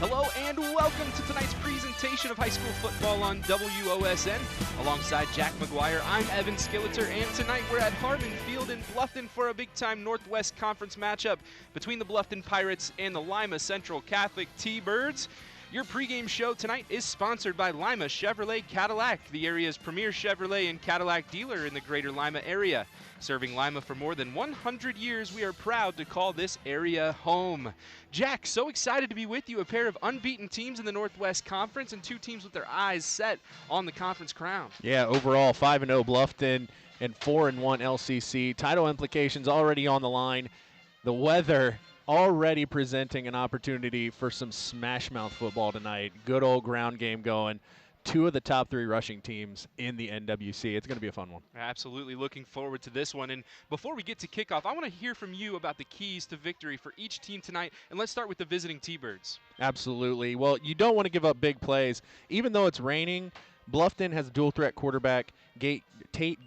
Hello and welcome to tonight's presentation of high school football on WOSN. Alongside Jack McGuire, I'm Evan Skilleter, and tonight we're at Harmon Field in Bluffton for a big-time Northwest Conference matchup between the Bluffton Pirates and the Lima Central Catholic T-Birds. Your pregame show tonight is sponsored by Lima Chevrolet Cadillac, the area's premier Chevrolet and Cadillac dealer in the greater Lima area. Serving Lima for more than 100 years, we are proud to call this area home. Jack, so excited to be with you, a pair of unbeaten teams in the Northwest Conference and two teams with their eyes set on the conference crown. Yeah, overall 5-0 Bluffton and 4-1 LCC. Title implications already on the line. The weather already presenting an opportunity for some smash mouth football tonight. Good old ground game going. Two of the top three rushing teams in the NWC. It's going to be a fun one. Absolutely looking forward to this one. And before we get to kickoff, I want to hear from you about the keys to victory for each team tonight. And let's start with the visiting T-Birds. Absolutely. Well, you don't want to give up big plays. Even though it's raining, Bluffton has dual threat quarterback Tate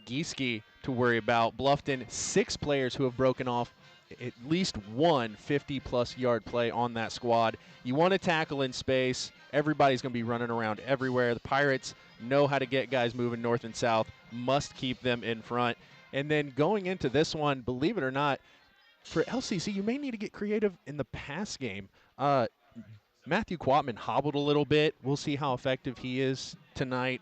Gieske to worry about. Bluffton, 6 players who have broken off at least one 50-plus yard play on that squad. You want to tackle in space. Everybody's going to be running around everywhere. The Pirates know how to get guys moving north and south, must keep them in front. And then going into this one, believe it or not, for LCC, you may need to get creative in the pass game. Matthew Quatman hobbled a little bit. We'll see how effective he is tonight.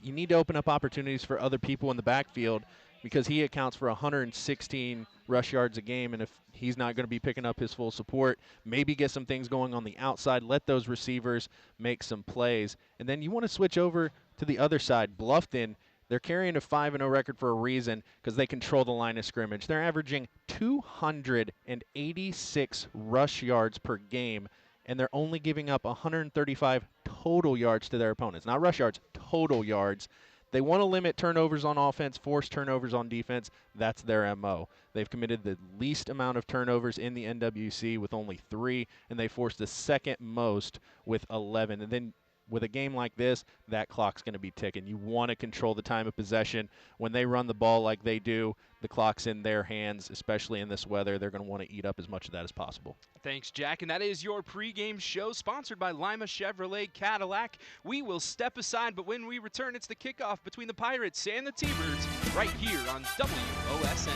You need to open up opportunities for other people in the backfield because he accounts for 116 rush yards a game, and if he's not going to be picking up his full support, maybe get some things going on the outside, let those receivers make some plays. And then you want to switch over to the other side. Bluffton, they're carrying a 5-0 record for a reason because they control the line of scrimmage. They're averaging 286 rush yards per game, and they're only giving up 135 total yards to their opponents. Not rush yards, total yards. They want to limit turnovers on offense, force turnovers on defense. That's their MO. They've committed the least amount of turnovers in the NWC with only 3, and they forced the second most with 11. And then with a game like this, that clock's going to be ticking. You want to control the time of possession. When they run the ball like they do, the clock's in their hands, especially in this weather. They're going to want to eat up as much of that as possible. Thanks, Jack. And that is your pregame show sponsored by Lima Chevrolet Cadillac. We will step aside, but when we return, it's the kickoff between the Pirates and the T-Birds right here on WOSN.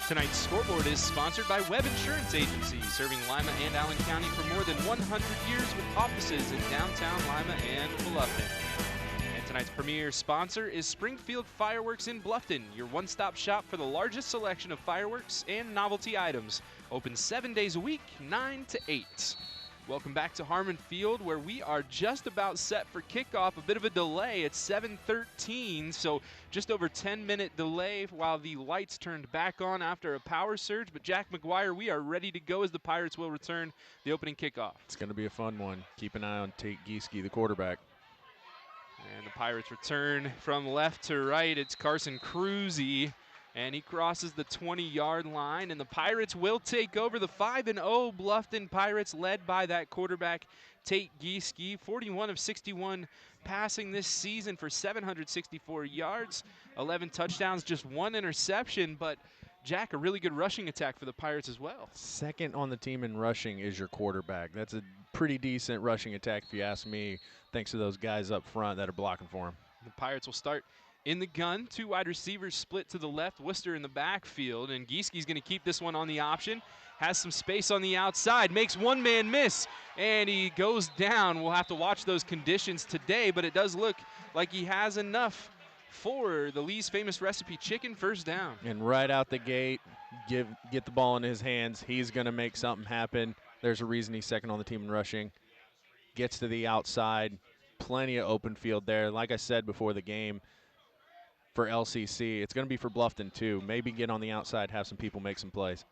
Tonight's scoreboard is sponsored by Webb Insurance Agency, serving Lima and Allen County for more than 100 years with offices in downtown Lima and Bluffton. And tonight's premier sponsor is Springfield Fireworks in Bluffton, your one-stop shop for the largest selection of fireworks and novelty items. Open 7 days a week, 9 to 8. Welcome back to Harmon Field, where we are just about set for kickoff. A bit of a delay. It's 7:13, so just over 10-minute delay while the lights turned back on after a power surge. But Jack McGuire, we are ready to go as the Pirates will return the opening kickoff. It's going to be a fun one. Keep an eye on Tate Gieske, the quarterback. And the Pirates return from left to right. It's Carson Cruzy. And he crosses the 20-yard line, and the Pirates will take over. The 5-0 Bluffton Pirates, led by that quarterback, Tate Gieske, 41 of 61 passing this season for 764 yards, 11 touchdowns, just 1 interception. But, Jack, a really good rushing attack for the Pirates as well. Second on the team in rushing is your quarterback. That's a pretty decent rushing attack, if you ask me, thanks to those guys up front that are blocking for him. The Pirates will start in the gun. 2 wide receivers split to the left, Worcester in the backfield, and Gieske's going to keep this one on the option. Has some space on the outside, makes one man miss, and he goes down. We'll have to watch those conditions today, but it does look like he has enough for the Lee's Famous Recipe Chicken first down. And right out the gate, get the ball in his hands. He's going to make something happen. There's a reason he's second on the team in rushing. Gets to the outside, plenty of open field there. Like I said before the game, for LCC, it's going to be for Bluffton too. Maybe get on the outside, have some people make some plays.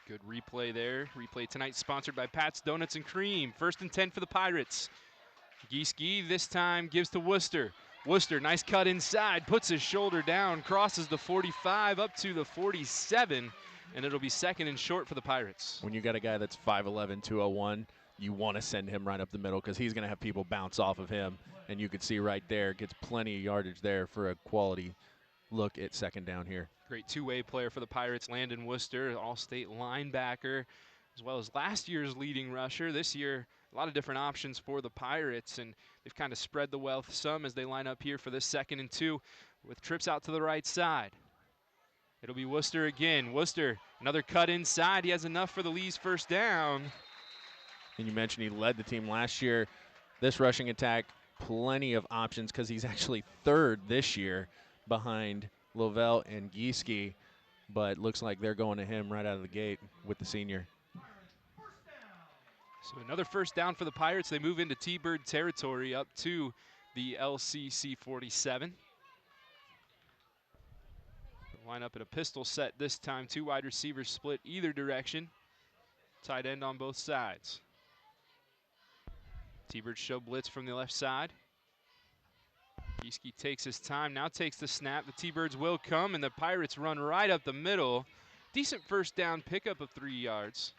Good replay there. Replay tonight sponsored by Pat's Donuts and Cream. 1st and 10 for the Pirates. Gieske this time gives to Worcester. Worcester, nice cut inside, puts his shoulder down, crosses the 45 up to the 47, and it'll be 2nd and short for the Pirates. When you got a guy that's 5'11", 201, you want to send him right up the middle because he's going to have people bounce off of him. And you could see right there, gets plenty of yardage there for a quality look at second down here. Great two-way player for the Pirates, Landon Worcester, all-state linebacker, as well as last year's leading rusher. This year, a lot of different options for the Pirates, and they've kind of spread the wealth some as they line up here for this 2nd and 2 with trips out to the right side. It'll be Worcester again. Worcester, another cut inside. He has enough for the Lee's first down. And you mentioned he led the team last year. This rushing attack, plenty of options because he's actually 3rd this year behind Lovell and Gieske, but looks like they're going to him right out of the gate with the senior. So another first down for the Pirates. They move into T-Bird territory up to the LCC 47. Line up in a pistol set this time. 2 wide receivers split either direction. Tight end on both sides. T-Birds show blitz from the left side. Gieske takes his time, now takes the snap. The T-Birds will come, and the Pirates run right up the middle. Decent first down pickup of 3 yards.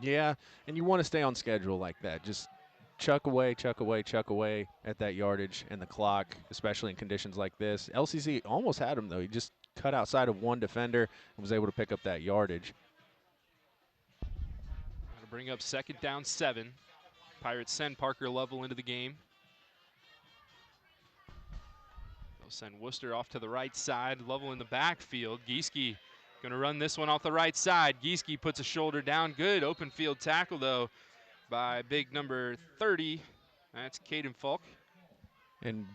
Yeah, and you want to stay on schedule like that. Just chuck away, chuck away, chuck away at that yardage and the clock, especially in conditions like this. LCC almost had him, though. He just cut outside of one defender and was able to pick up that yardage. Got to bring up 2nd down 7. Pirates send Parker Lovell into the game. They'll send Worcester off to the right side. Lovell in the backfield. Gieske going to run this one off the right side. Gieske puts a shoulder down. Good open field tackle, though, by big number 30. That's Caden Falk. And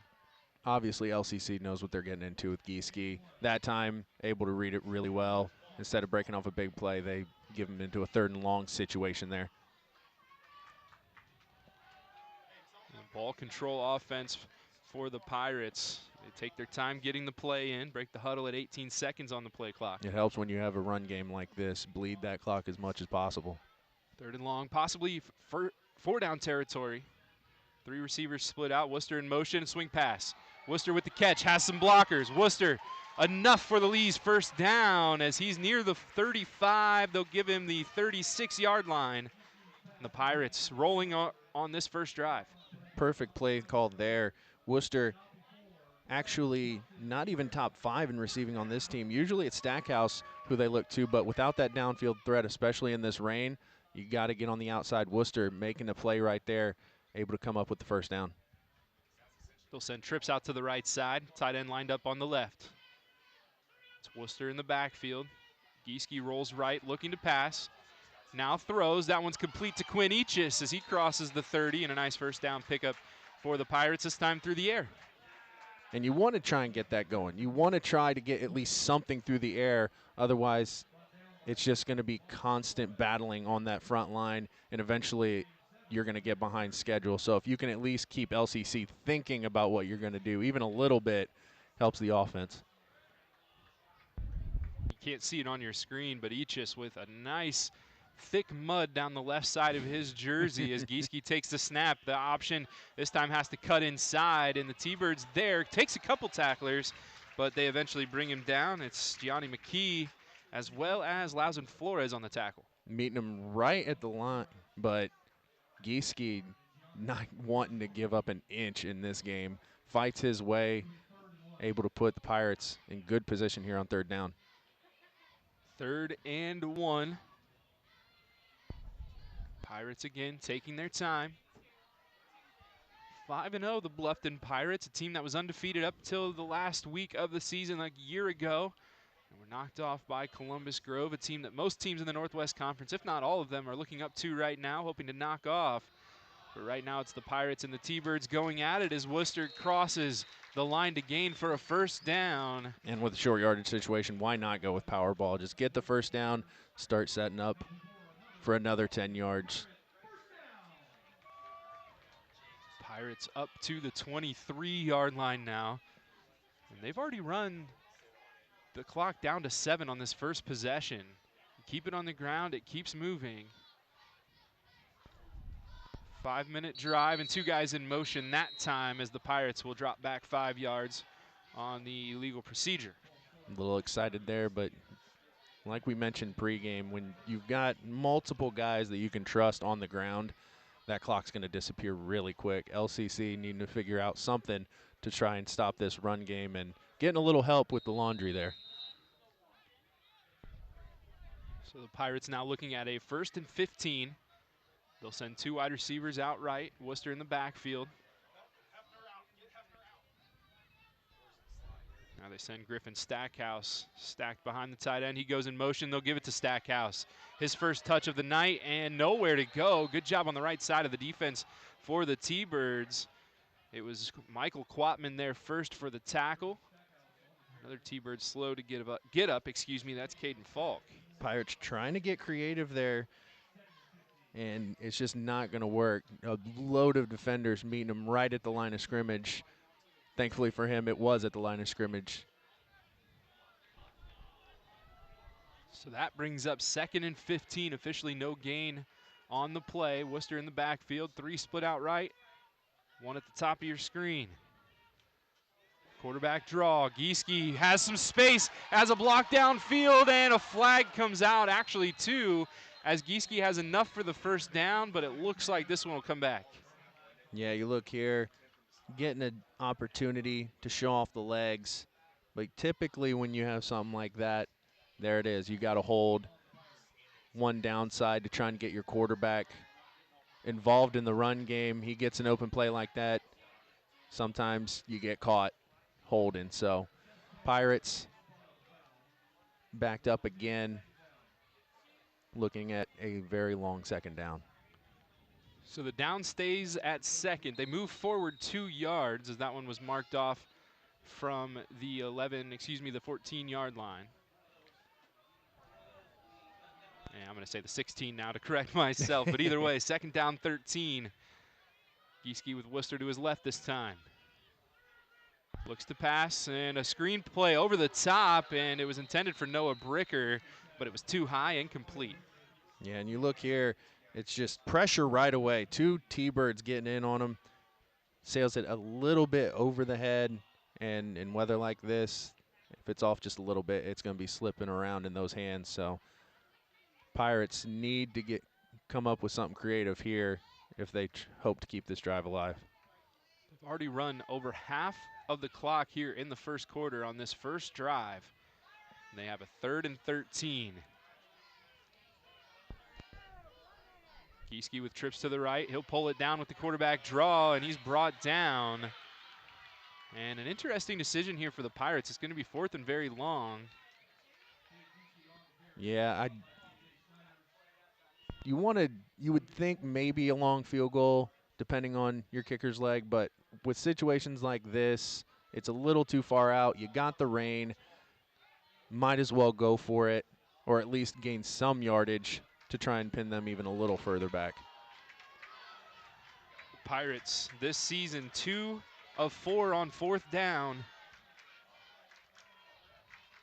obviously LCC knows what they're getting into with Gieske. That time, able to read it really well. Instead of breaking off a big play, they give him into a 3rd and long situation there. Ball control offense for the Pirates. They take their time getting the play in, break the huddle at 18 seconds on the play clock. It helps when you have a run game like this. Bleed that clock as much as possible. 3rd and long, possibly 4 down territory. 3 receivers split out. Worcester in motion, swing pass. Worcester with the catch, has some blockers. Worcester enough for the Lee's first down as he's near the 35. They'll give him the 36-yard line. And the Pirates rolling on this first drive. Perfect play called there. Worcester actually not even top 5 in receiving on this team. Usually it's Stackhouse who they look to, but without that downfield threat, especially in this rain, you got to get on the outside. Worcester making a play right there, able to come up with the first down. They'll send trips out to the right side. Tight end lined up on the left. It's Worcester in the backfield. Gieske rolls right, looking to pass. Now throws. That one's complete to Quinn Eachus as he crosses the 30, and a nice first down pickup for the Pirates, this time through the air. And you want to try and get that going. You want to try to get at least something through the air. Otherwise, it's just going to be constant battling on that front line, and eventually you're going to get behind schedule. So if you can at least keep LCC thinking about what you're going to do, even a little bit, helps the offense. You can't see it on your screen, but Eachus with a nice thick mud down the left side of his jersey as Gieske takes the snap. The option this time has to cut inside, and the T-Birds there. Takes a couple tacklers, but they eventually bring him down. It's Gianni McKee as well as Lausen Flores on the tackle. Meeting him right at the line, but Gieske not wanting to give up an inch in this game. Fights his way, able to put the Pirates in good position here on 3rd down. 3rd and 1. Pirates again taking their time. 5-0, the Bluffton Pirates, a team that was undefeated up till the last week of the season like a year ago. And were knocked off by Columbus Grove, a team that most teams in the Northwest Conference, if not all of them, are looking up to right now, hoping to knock off. But right now it's the Pirates and the T-Birds going at it as Worcester crosses the line to gain for a first down. And with a short yardage situation, why not go with power ball? Just get the first down, start setting up for another 10 yards. Pirates up to the 23-yard line now. And they've already run the clock down to 7 on this first possession. Keep it on the ground, it keeps moving. 5-minute drive and 2 guys in motion that time as the Pirates will drop back 5 yards on the illegal procedure. A little excited there, but like we mentioned pregame, when you've got multiple guys that you can trust on the ground, that clock's going to disappear really quick. LCC needing to figure out something to try and stop this run game and getting a little help with the laundry there. So the Pirates now looking at a 1st and 15. They'll send 2 wide receivers out right, Worcester in the backfield. Now they send Griffin Stackhouse stacked behind the tight end. He goes in motion. They'll give it to Stackhouse. His first touch of the night and nowhere to go. Good job on the right side of the defense for the T-Birds. It was Michael Quatman there first for the tackle. Another T-Bird slow to get up. That's Caden Falk. Pirates trying to get creative there, and it's just not going to work. A load of defenders meeting him right at the line of scrimmage. Thankfully for him, it was at the line of scrimmage. So that brings up 2nd and 15. Officially no gain on the play. Worcester in the backfield. 3 split out right. 1 at the top of your screen. Quarterback draw. Gieske has some space, has a block downfield, and a flag comes out. Actually 2, as Gieske has enough for the first down, but it looks like this one will come back. Yeah, you look here, getting an opportunity to show off the legs. But typically when you have something like that, there it is. You got to hold one downside to try and get your quarterback involved in the run game. He gets an open play like that. Sometimes you get caught holding. So Pirates backed up again, looking at a very long 2nd down. So the down stays at 2nd. They move forward 2 yards as that one was marked off from the 14-yard line. And I'm going to say the 16 now to correct myself, but either way, 2nd down 13. Gieske with Worcester to his left this time. Looks to pass, and a screen play over the top, and it was intended for Noah Bricker, but it was too high and complete. Yeah, and you look here, it's just pressure right away. 2 T-Birds getting in on him. Sails it a little bit over the head, and in weather like this, if it's off just a little bit, it's going to be slipping around in those hands. So Pirates need to come up with something creative here if they hope to keep this drive alive. They've already run over half of the clock here in the first quarter on this first drive. And they have a 3rd and 13. Gieske with trips to the right. He'll pull it down with the quarterback draw, and he's brought down. And an interesting decision here for the Pirates. It's going to be 4th and very long. Yeah, you would think maybe a long field goal depending on your kicker's leg, but with situations like this, it's a little too far out. You got the rain. Might as well go for it, or at least gain some yardage to try and pin them even a little further back. Pirates this season 2 of 4 on 4th down.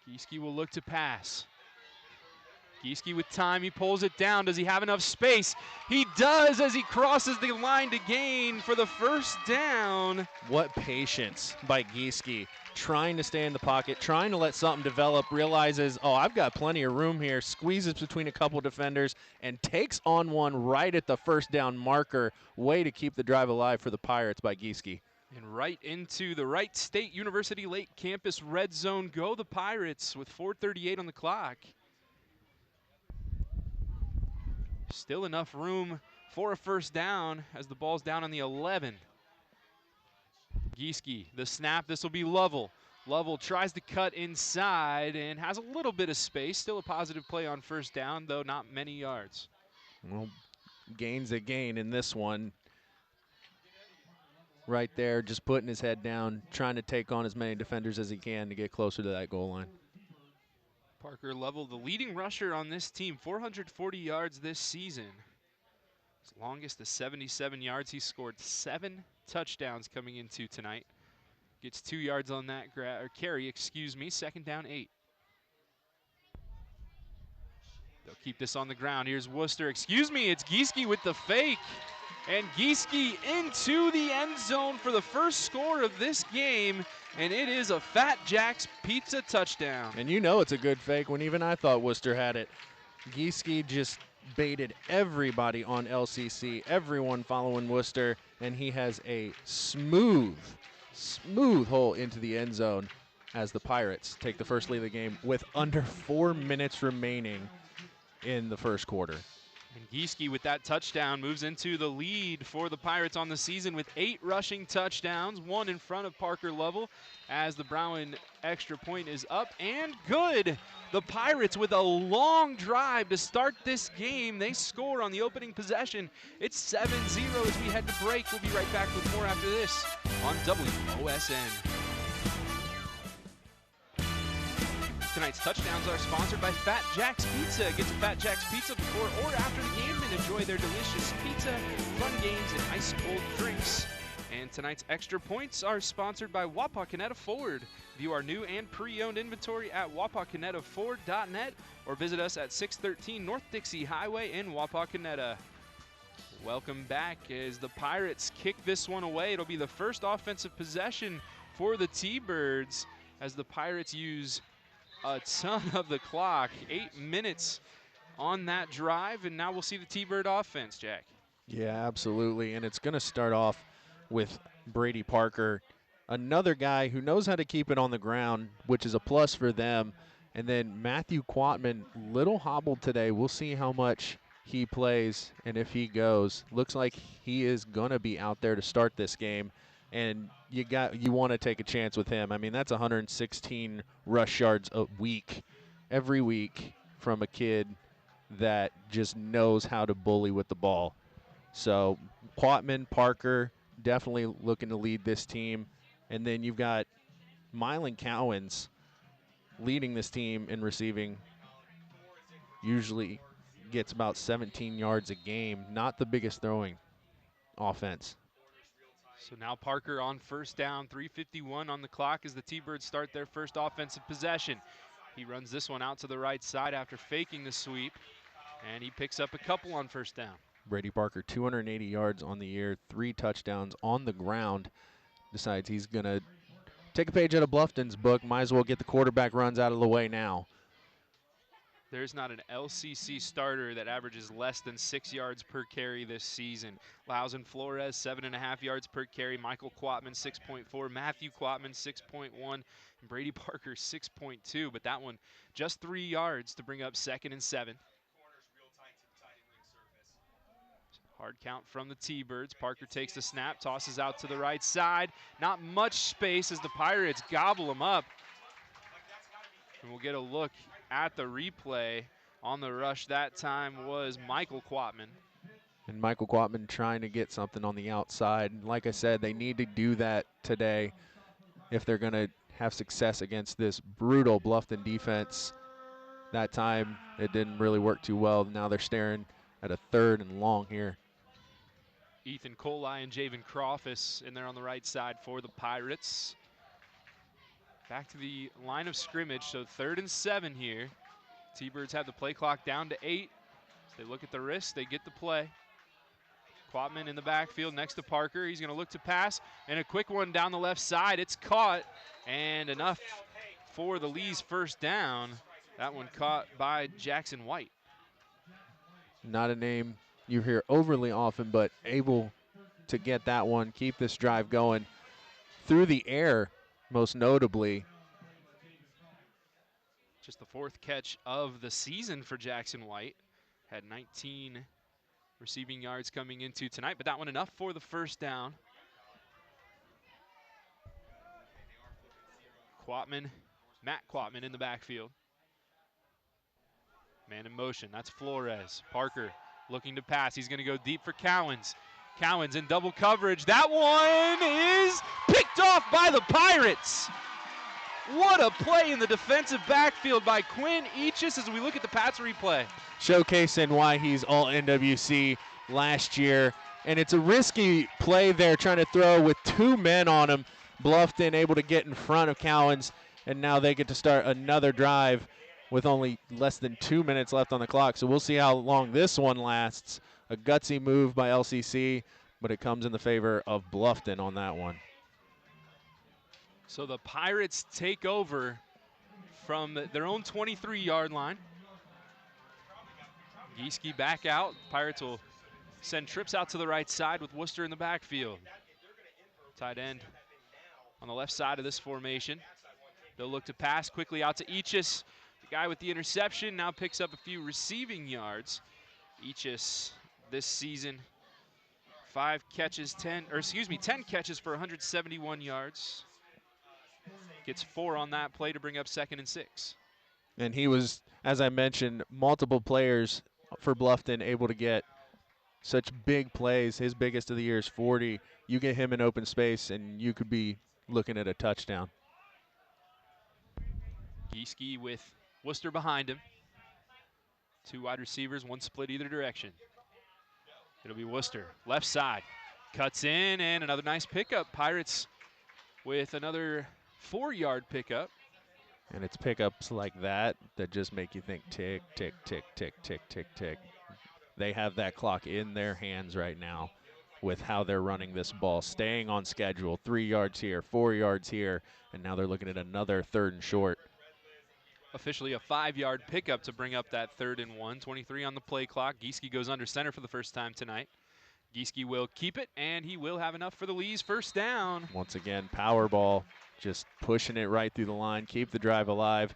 Gieske will look to pass. Gieske with time, he pulls it down. Does he have enough space? He does as he crosses the line to gain for the first down. What patience by Gieske, trying to stay in the pocket, trying to let something develop, realizes, oh, I've got plenty of room here, squeezes between a couple defenders, and takes on one right at the first down marker. Way to keep the drive alive for the Pirates by Gieske. And right into the Wright State University Lake Campus red zone go the Pirates with 4:38 on the clock. Still enough room for a first down as the ball's down on the 11. Gieske, the snap, this will be Lovell. Lovell tries to cut inside and has a little bit of space. Still a positive play on first down, though not many yards. Well, gains a gain in this one. Right there, just putting his head down, trying to take on as many defenders as he can to get closer to that goal line. Parker Lovell, the leading rusher on this team, 440 yards this season. His longest is 77 yards. He scored 7 touchdowns coming into tonight. Gets 2 yards on that carry, 2nd down 8. They'll keep this on the ground. Here's Worcester. It's Gieske with the fake. And Gieske into the end zone for the first score of this game. And it is a Fat Jack's Pizza touchdown. And you know it's a good fake when even I thought Worcester had it. Gieske just baited everybody on LCC, everyone following Worcester, and he has a smooth smooth hole into the end zone as the Pirates take the first lead of the game with under 4 minutes remaining in the first quarter. And Gieske with that touchdown moves into the lead for the Pirates on the season with 8 rushing touchdowns, 1 in front of Parker Lovell as the Brown extra point is up and good. The Pirates with a long drive to start this game. They score on the opening possession. It's 7-0 as we head to break. We'll be right back with more after this on WOSN. Tonight's touchdowns are sponsored by Fat Jack's Pizza. Get to Fat Jack's Pizza before or after the game and enjoy their delicious pizza, fun games, and ice-cold drinks. And tonight's extra points are sponsored by Wapakoneta Ford. View our new and pre-owned inventory at wapakonetaford.net or visit us at 613 North Dixie Highway in Wapakoneta. Welcome back as the Pirates kick this one away. It'll be the first offensive possession for the T-Birds as the Pirates use a ton of the clock. 8 minutes on that drive, and now we'll see the T-Bird offense, Jack. Yeah, absolutely, and it's going to start off with Brady Parker, another guy who knows how to keep it on the ground, which is a plus for them. And then Matthew Quatman, little hobbled today. We'll see how much he plays and if he goes. Looks like he is going to be out there to start this game. And you want to take a chance with him. I mean, that's 116 rush yards a week, every week, from a kid that just knows how to bully with the ball. So Quatman, Parker, definitely looking to lead this team. And then you've got Mylan Cowens leading this team in receiving. Usually gets about 17 yards a game. Not the biggest throwing offense. So now Parker on first down, 3:51 on the clock as the T-Birds start their first offensive possession. He runs this one out to the right side after faking the sweep, and he picks up a couple on first down. Brady Parker, 280 yards on the year, 3 touchdowns on the ground. Decides he's going to take a page out of Bluffton's book. Might as well get the quarterback runs out of the way now. There's not an LCC starter that averages less than 6 yards per carry this season. Lausen Flores, 7.5 yards per carry. Michael Quatman, 6.4. Matthew Quatman, 6.1. And Brady Parker, 6.2. But that one, just 3 yards to bring up 2nd and 7. Hard count from the T-Birds. Parker takes the snap, tosses out to the right side. Not much space as the Pirates gobble him up. And we'll get a look at the replay. On the rush that time was Michael Quatman. And Michael Quatman trying to get something on the outside. Like I said, they need to do that today if they're going to have success against this brutal Bluffton defense. That time it didn't really work too well. Now they're staring at a 3rd and long here. Ethan Coley and Javen Crawfus in there on the right side for the Pirates. Back to the line of scrimmage, so 3rd and 7 here. T-Birds have the play clock down to 8. As they look at the wrist, they get the play. Quatman in the backfield next to Parker. He's going to look to pass, and a quick one down the left side. It's caught, and enough for the Lee's first down. That one caught by Jackson White. Not a name you hear overly often, but able to get that one, keep this drive going through the air, most notably. Just the 4th catch of the season for Jackson White. Had 19 receiving yards coming into tonight, but that one enough for the first down. Quatman, Matt Quatman in the backfield. Man in motion, that's Flores. Parker looking to pass. He's going to go deep for Cowens. Cowens in double coverage. That one is picked off by the Pirates. What a play in the defensive backfield by Quinn Eachus as we look at the Pats replay. Showcasing why he's all NWC last year. And it's a risky play there, trying to throw with 2 men on him. Bluffton able to get in front of Cowens, and now they get to start another drive with only less than 2 minutes left on the clock. So we'll see how long this one lasts. A gutsy move by LCC, but it comes in the favor of Bluffton on that one. So the Pirates take over from their own 23-yard line. Gieske back out. Pirates will send trips out to the right side with Worcester in the backfield. Tight end on the left side of this formation. They'll look to pass quickly out to Eachus. The guy with the interception now picks up a few receiving yards. Eachus this season, 10 catches for 171 yards. Gets 4 on that play to bring up 2nd and 6. And he was, as I mentioned, multiple players for Bluffton able to get such big plays. His biggest of the year is 40. You get him in open space, and you could be looking at a touchdown. Gieske with Worcester behind him. 2 wide receivers, 1 split either direction. It'll be Worcester, left side. Cuts in, and another nice pickup. Pirates with another 4-yard pickup. And it's pickups like that that just make you think tick, tick, tick, tick, tick, tick, tick. They have that clock in their hands right now with how they're running this ball, staying on schedule. 3 yards here, 4 yards here, and now they're looking at another 3rd and short. Officially a 5-yard pickup to bring up that 3rd and 1. 23 on the play clock. Gieske goes under center for the first time tonight. Gieske will keep it, and he will have enough for the Lees first down. Once again, power ball, just pushing it right through the line, keep the drive alive,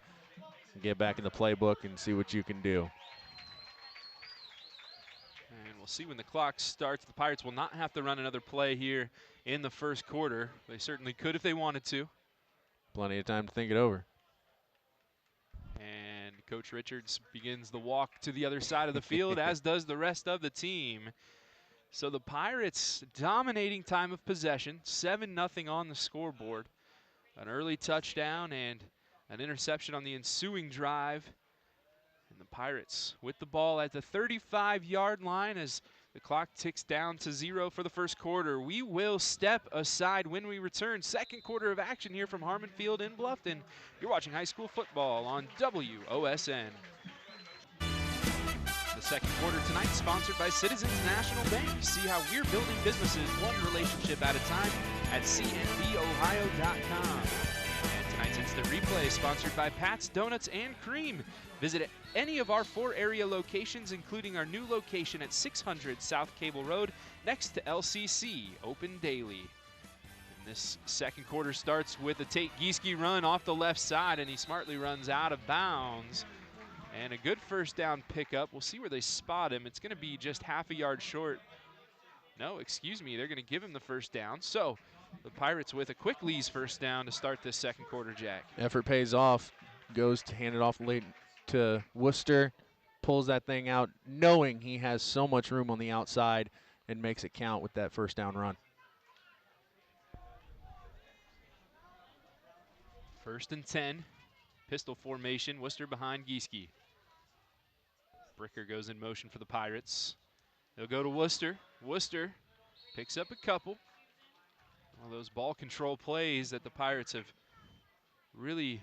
and get back in the playbook and see what you can do. And we'll see when the clock starts. The Pirates will not have to run another play here in the first quarter. They certainly could if they wanted to. Plenty of time to think it over. And Coach Richards begins the walk to the other side of the field, as does the rest of the team. So the Pirates dominating time of possession, 7-0 on the scoreboard. An early touchdown and an interception on the ensuing drive. And the Pirates with the ball at the 35-yard line as the clock ticks down to 0 for the first quarter. We will step aside when we return. Second quarter of action here from Harmon Field in Bluffton. You're watching high school football on WOSN. The second quarter tonight sponsored by Citizens National Bank. See how we're building businesses one relationship at a time at cnbohio.com. And tonight's instant replay sponsored by Pat's Donuts and Cream. Visit any of our 4 area locations, including our new location at 600 South Cable Road next to LCC, open daily. And this second quarter starts with a Tate Gieske run off the left side, and he smartly runs out of bounds. And a good first down pickup. We'll see where they spot him. It's going to be just half a yard short. No, excuse me, they're going to give him the first down. So the Pirates with a quick Lee's first down to start this second quarter, Jack. Effort pays off, goes to hand it off late to Worcester, pulls that thing out, knowing he has so much room on the outside, and makes it count with that first down run. 1st and 10, pistol formation, Worcester behind Gieske. Bricker goes in motion for the Pirates. They'll go to Worcester. Worcester picks up a couple. One of those ball control plays that the Pirates have really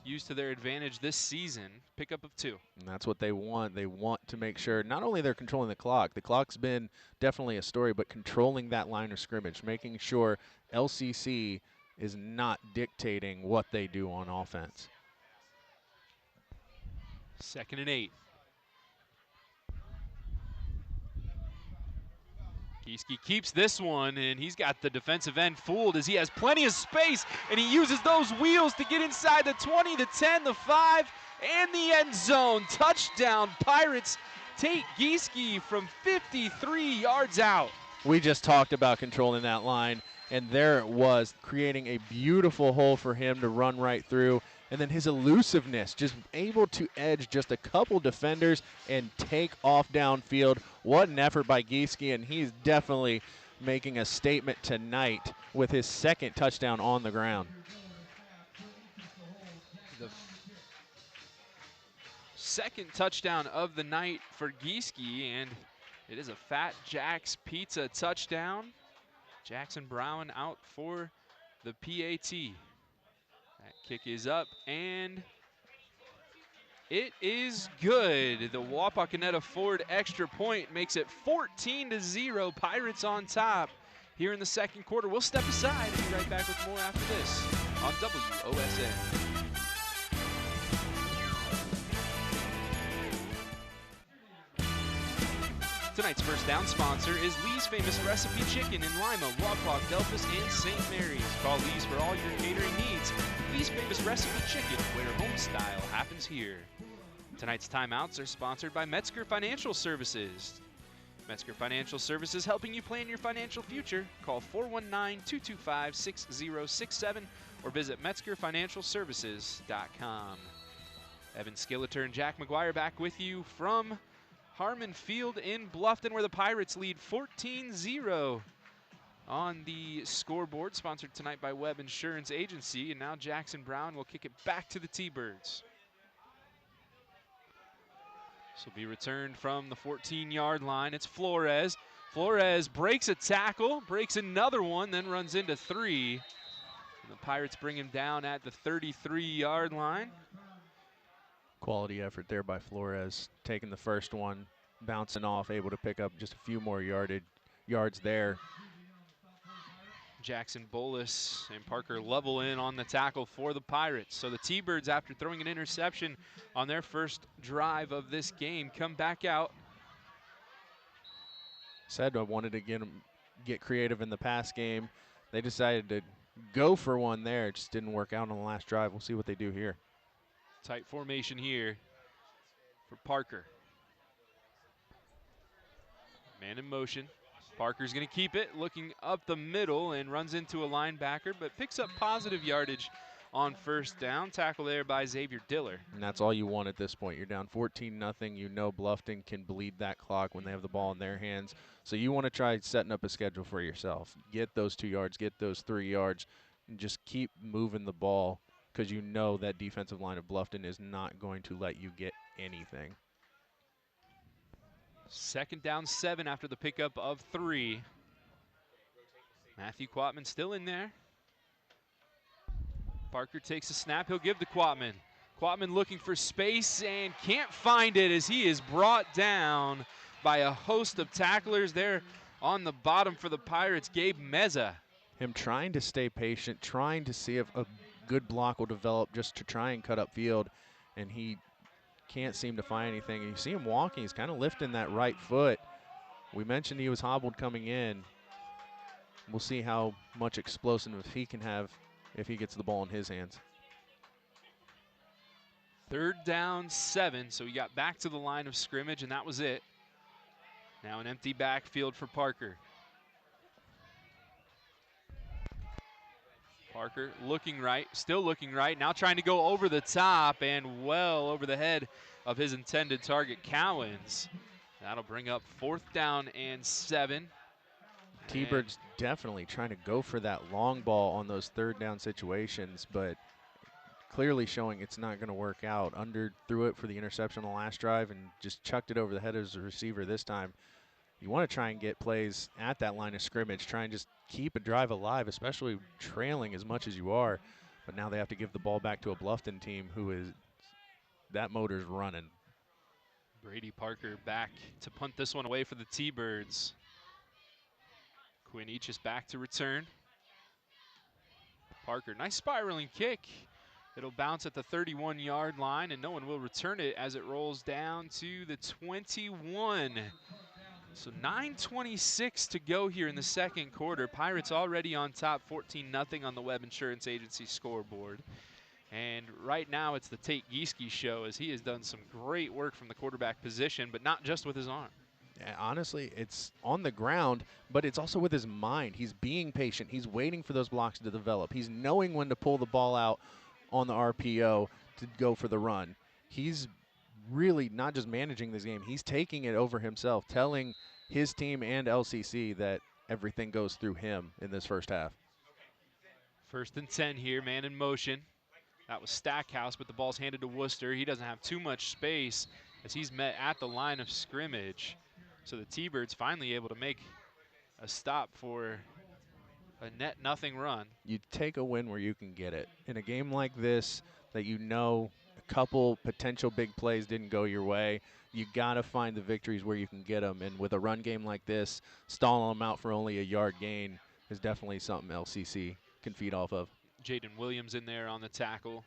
used to their advantage this season. Pickup of 2. And that's what they want. They want to make sure not only they're controlling the clock. The clock's been definitely a story, but controlling that line of scrimmage, making sure LCC is not dictating what they do on offense. 2nd and 8. Gieske keeps this one, and he's got the defensive end fooled as he has plenty of space, and he uses those wheels to get inside the 20, the 10, the 5, and the end zone. Touchdown, Pirates. Tate Gieske from 53 yards out. We just talked about controlling that line, and there it was, creating a beautiful hole for him to run right through. And then his elusiveness, just able to edge just a couple defenders and take off downfield. What an effort by Gieske, and he's definitely making a statement tonight with his 2nd touchdown on the ground. The 2nd touchdown of the night for Gieske, and it is a Fat Jack's Pizza touchdown. Jackson Brown out for the PAT. That kick is up, and it is good. The Wapakoneta Ford extra point makes it 14-0. Pirates on top here in the second quarter. We'll step aside and be right back with more after this on WOSN. Tonight's first down sponsor is Lee's Famous Recipe Chicken in Lima, Wapak, Delphos, and St. Mary's. Call Lee's for all your catering needs. Lee's Famous Recipe Chicken, where home style happens here. Tonight's timeouts are sponsored by Metzger Financial Services. Metzger Financial Services, helping you plan your financial future. Call 419-225-6067 or visit metzgerfinancialservices.com. Evan Skilleter and Jack McGuire back with you from Harmon Field in Bluffton, where the Pirates lead 14-0 on the scoreboard, sponsored tonight by Webb Insurance Agency. And now Jackson Brown will kick it back to the T-Birds. This will be returned from the 14-yard line. It's Flores. Flores breaks a tackle, breaks another one, then runs into three. And the Pirates bring him down at the 33-yard line. Quality effort there by Flores, taking the first one, bouncing off, able to pick up just a few more yards there. Jackson Bolus and Parker level in on the tackle for the Pirates. So the T-Birds, after throwing an interception on their first drive of this game, come back out. Said I wanted to get creative in the pass game. They decided to go for one there. It just didn't work out on the last drive. We'll see what they do here. Tight formation here for Parker. Man in motion. Parker's going to keep it, looking up the middle, and runs into a linebacker, but picks up positive yardage on first down. Tackle there by Xavier Diller. And that's all you want at this point. You're down 14-0. You know Bluffton can bleed that clock when they have the ball in their hands. So you want to try setting up a schedule for yourself. Get those 2 yards, get those 3 yards, and just keep moving the ball, because you know that defensive line of Bluffton is not going to let you get anything. 2nd down 7 after the pickup of 3. Matthew Quatman still in there. Parker takes a snap. He'll give to Quatman. Quatman looking for space and can't find it as he is brought down by a host of tacklers there on the bottom for the Pirates. Gabe Meza. Him trying to stay patient, trying to see if a good block will develop just to try and cut up field, and he can't seem to find anything. And you see him walking, he's kind of lifting that right foot. We mentioned he was hobbled coming in. We'll see how much explosiveness he can have if he gets the ball in his hands. 3rd down 7, so he got back to the line of scrimmage, and that was it. Now an empty backfield for Parker. Parker looking right, still looking right, now trying to go over the top and well over the head of his intended target, Cowens. That'll bring up 4th down and 7. T-Birds definitely trying to go for that long ball on those 3rd down situations, but clearly showing it's not going to work out. Threw it for the interception on the last drive and just chucked it over the head of the receiver this time. You want to try and get plays at that line of scrimmage, try and just keep a drive alive, especially trailing as much as you are. But now they have to give the ball back to a Bluffton team who is, that motor's running. Brady Parker back to punt this one away for the T-Birds. Quinn Eachus back to return. Parker, nice spiraling kick. It'll bounce at the 31-yard line, and no one will return it as it rolls down to the 21. So 9:26 to go here in the 2nd quarter. Pirates already on top, 14-0 on the Webb Insurance Agency scoreboard. And right now it's the Tate Gieske show, as he has done some great work from the quarterback position, but not just with his arm. Yeah, honestly, it's on the ground, but it's also with his mind. He's being patient. He's waiting for those blocks to develop. He's knowing when to pull the ball out on the RPO to go for the run. He's really not just managing this game. He's taking it over himself, telling his team and LCC that everything goes through him in this first half. 1st and 10 here, man in motion. That was Stackhouse, but the ball's handed to Worcester. He doesn't have too much space as he's met at the line of scrimmage. So the T-Birds finally able to make a stop for a net nothing run. You take a win where you can get it. In a game like this that you know a couple potential big plays didn't go your way, you got to find the victories where you can get them. And with a run game like this, stalling them out for only a yard gain is definitely something LCC can feed off of. Jaden Williams in there on the tackle,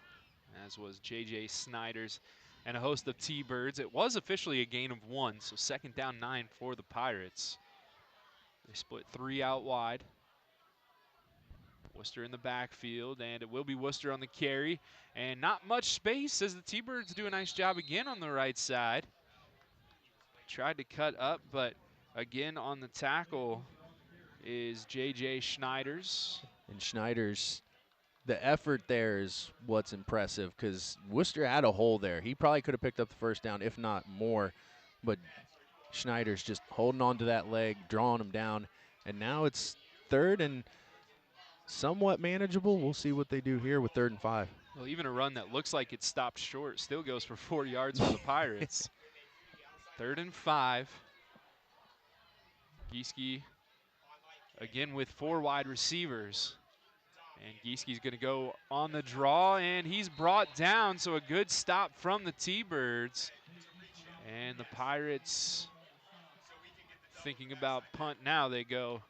as was J.J. Snyders. and a host of T-Birds. It was officially a gain of 1, so second down 9 for the Pirates. They split 3 out wide. Worcester in the backfield, and it will be Worcester on the carry. And not much space as the T-Birds do a nice job again on the right side. Tried to cut up, but again on the tackle is J.J. Schneiders. And Schneider's, the effort there is what's impressive because Worcester had a hole there. He probably could have picked up the first down, if not more. But Schneider's just holding on to that leg, drawing him down. And now it's third and somewhat manageable. We'll see what they do here with 3rd and 5. Well, even a run that looks like it stopped short still goes for 4 yards for the Pirates. 3rd and 5. Gieske again with 4 wide receivers. And Giesche's going to go on the draw, and he's brought down, so a good stop from the T-Birds. And the Pirates thinking about punt now. They go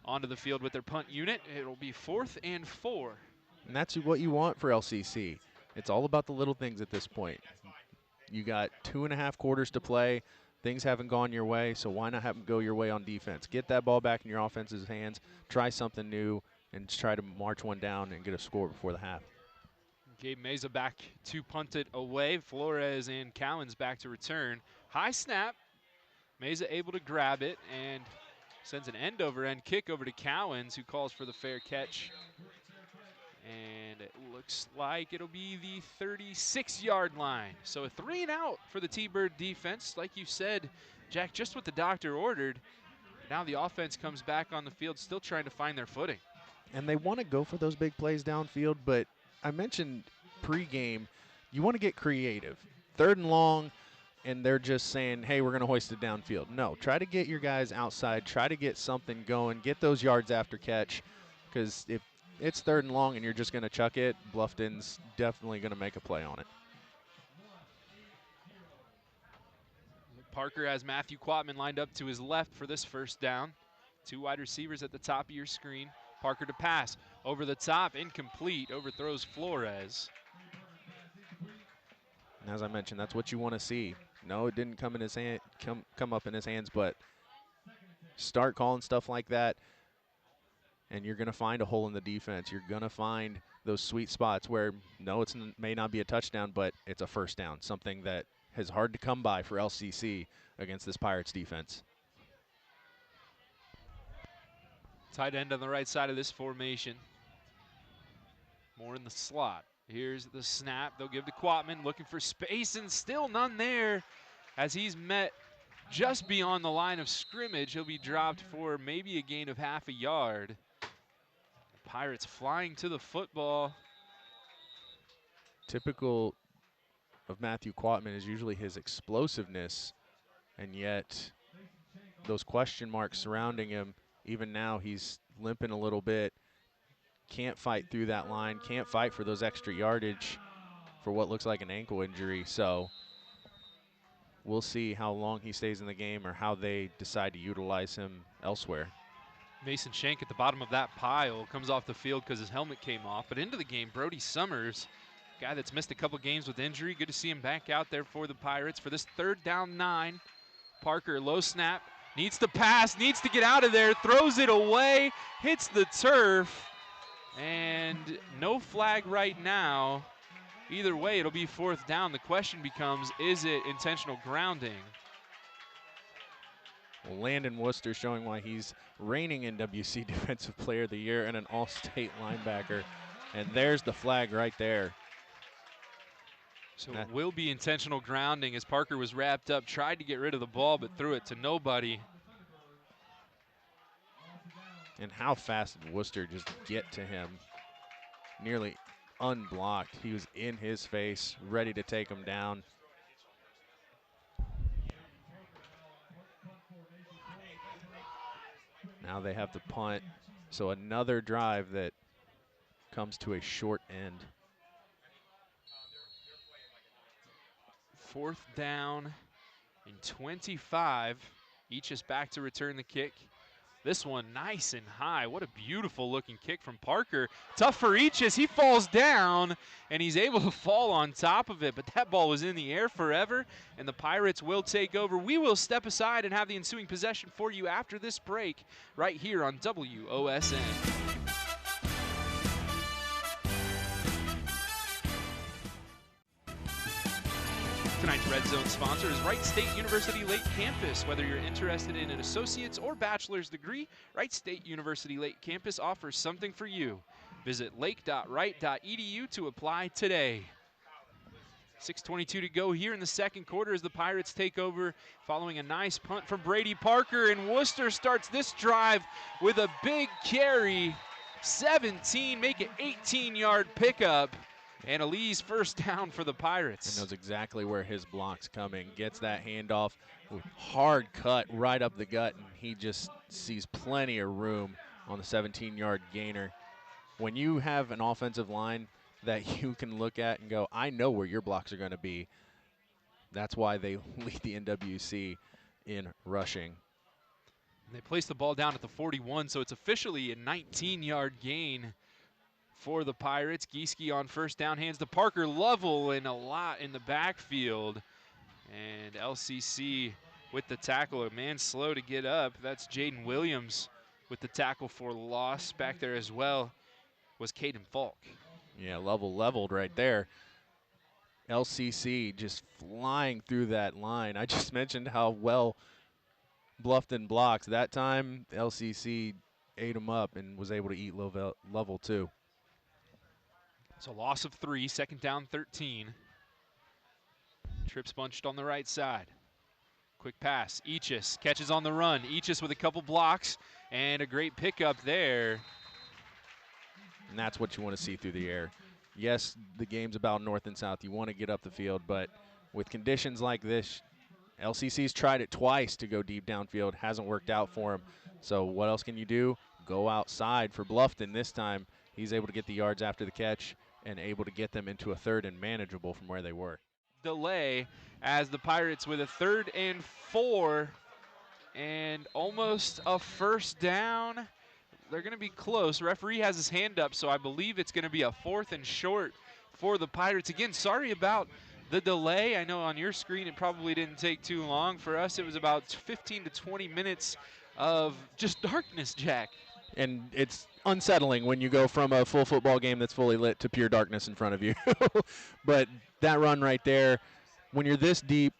onto the field with their punt unit. It'll be 4th and 4. And that's what you want for LCC. It's all about the little things at this point. You got 2.5 quarters to play. Things haven't gone your way, so why not have them go your way on defense? Get that ball back in your offense's hands, try something new, and try to march one down and get a score before the half. Gabe Meza back to punt it away. Flores and Cowens back to return. High snap. Meza able to grab it and sends an end-over-end kick over to Cowens, who calls for the fair catch. And it looks like it'll be the 36-yard line. So a 3 and out for the T-Bird defense. Like you said, Jack, just what the doctor ordered. Now the offense comes back on the field, still trying to find their footing. And they want to go for those big plays downfield, but I mentioned pregame, you want to get creative. 3rd and long, and they're just saying, hey, we're going to hoist it downfield. No, try to get your guys outside, try to get something going, get those yards after catch, because if it's 3rd and long and you're just going to chuck it, Bluffton's definitely going to make a play on it. Parker has Matthew Quatman lined up to his left for this first down. 2 wide receivers at the top of your screen. Parker to pass. Over the top, incomplete. Overthrows Flores. And as I mentioned, that's what you want to see. No, it didn't come in his hand, come up in his hands, but start calling stuff like that, and you're going to find a hole in the defense. You're going to find those sweet spots where, no, it may not be a touchdown, but it's a first down, something that is hard to come by for LCC against this Pirates defense. Tight end on the right side of this formation. More in the slot. Here's the snap. They'll give to Quatman, looking for space, and still none there as he's met just beyond the line of scrimmage. He'll be dropped for maybe a gain of half a yard. The Pirates flying to the football. Typical of Matthew Quatman is usually his explosiveness, and yet those question marks surrounding him, even now he's limping a little bit, can't fight through that line, can't fight for those extra yardage for what looks like an ankle injury. So we'll see how long he stays in the game or how they decide to utilize him elsewhere. Mason Shank at the bottom of that pile comes off the field because his helmet came off. But into the game, Brody Summers, guy that's missed a couple games with injury. Good to see him back out there for the Pirates for this 3rd down 9. Parker, low snap, needs to pass, needs to get out of there, throws it away, hits the turf, and no flag right now. Either way, it'll be 4th down. The question becomes, is it intentional grounding? Well, Landon Worcester showing why he's reigning NWC Defensive Player of the Year and an all-state linebacker. And there's the flag right there. So it will be intentional grounding as Parker was wrapped up, tried to get rid of the ball, but threw it to nobody. And how fast did Worcester just get to him? Nearly unblocked. He was in his face, ready to take him down. Now they have to punt. So another drive that comes to a short end. 4th down and 25. Each is back to return the kick. This one nice and high. What a beautiful looking kick from Parker. Tough for Eachus. He falls down and he's able to fall on top of it, but that ball was in the air forever and the Pirates will take over. We will step aside and have the ensuing possession for you after this break right here on WOSN. Tonight's Red Zone sponsor is Wright State University Lake Campus. Whether you're interested in an associate's or bachelor's degree, Wright State University Lake Campus offers something for you. Visit lake.wright.edu to apply today. 6:22 to go here in the second quarter as the Pirates take over following a nice punt from Brady Parker, and Worcester starts this drive with a big carry. 17, make it 18-yard pickup. And Elise first down for the Pirates. And knows exactly where his block's coming. Gets that handoff, hard cut right up the gut, and he just sees plenty of room on the 17-yard gainer. When you have an offensive line that you can look at and go, I know where your blocks are going to be, that's why they lead the NWC in rushing. They place the ball down at the 41, so it's officially a 19-yard gain for the Pirates. Gieske on first down, hands to Parker. Lovell in a lot in the backfield. And LCC with the tackle. A man slow to get up. That's Jaden Williams with the tackle for loss. Back there as well was Caden Falk. Yeah, Lovell leveled right there. LCC just flying through that line. I just mentioned how well Bluffton blocks. That time, LCC ate him up and was able to eat Lovell too. So loss of 3, second down 13. Trips bunched on the right side. Quick pass, Eachus catches on the run. Eachus with a couple blocks and a great pickup there. And that's what you want to see through the air. Yes, the game's about north and south. You want to get up the field, but with conditions like this, LCC's tried it twice to go deep downfield. Hasn't worked out for him. So what else can you do? Go outside for Bluffton this time. He's able to get the yards after the catch and able to get them into a third and manageable from where they were. Delay as the Pirates with a 3rd and 4 and almost a first down. They're going to be close. Referee has his hand up, so I believe it's going to be a 4th and short for the Pirates. Again, sorry about the delay. I know on your screen it probably didn't take too long. For us, it was about 15 to 20 minutes of just darkness, Jack. And it's unsettling when you go from a full football game that's fully lit to pure darkness in front of you. But that run right there, when you're this deep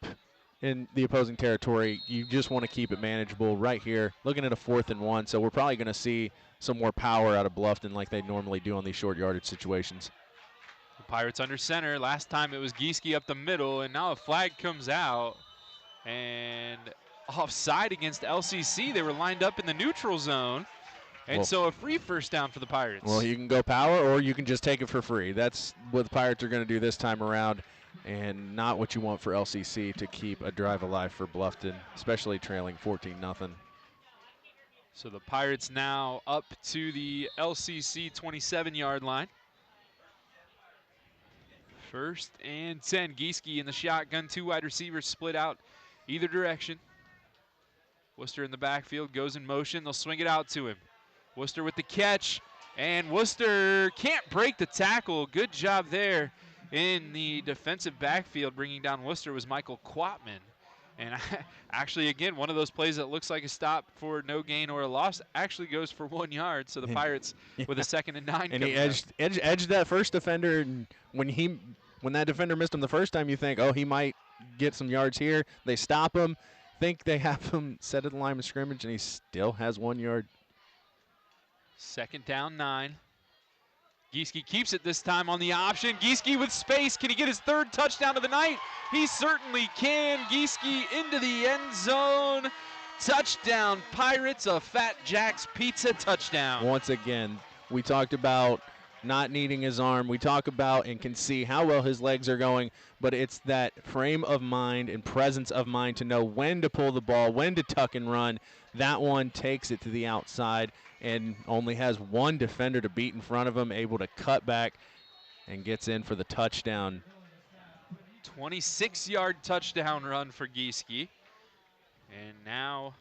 in the opposing territory, you just want to keep it manageable. Right here, looking at a 4th and 1, so we're probably going to see some more power out of Bluffton like they normally do on these short yardage situations. The Pirates under center. Last time it was Gieske up the middle, and now a flag comes out. And offside against LCC. They were lined up in the neutral zone. And so a free first down for the Pirates. Well, you can go power or you can just take it for free. That's what the Pirates are going to do this time around, and not what you want for LCC to keep a drive alive for Bluffton, especially trailing 14-0. So the Pirates now up to the LCC 27-yard line. 1st and 10. Gieske in the shotgun. 2 wide receivers split out either direction. Worcester in the backfield goes in motion. They'll swing it out to him. Worcester with the catch, and Worcester can't break the tackle. Good job there in the defensive backfield. Bringing down Worcester was Michael Quatman. And actually, again, one of those plays that looks like a stop for no gain or a loss actually goes for 1 yard. So the Pirates with a 2nd and 9. And he edged that first defender. And when that defender missed him the first time, you think, oh, he might get some yards here. They stop him, think they have him set at the line of scrimmage, and he still has 1 yard. 2nd down 9. Gieske keeps it this time on the option. Gieske with space. Can he get his 3rd touchdown of the night? He certainly can. Gieske into the end zone. Touchdown Pirates, a Fat Jack's Pizza touchdown. Once again, we talked about not needing his arm. We talk about and can see how well his legs are going, but it's that frame of mind and presence of mind to know when to pull the ball, when to tuck and run. That one takes it to the outside and only has 1 defender to beat in front of him, able to cut back and gets in for the touchdown. 26-yard touchdown run for Gieske. And now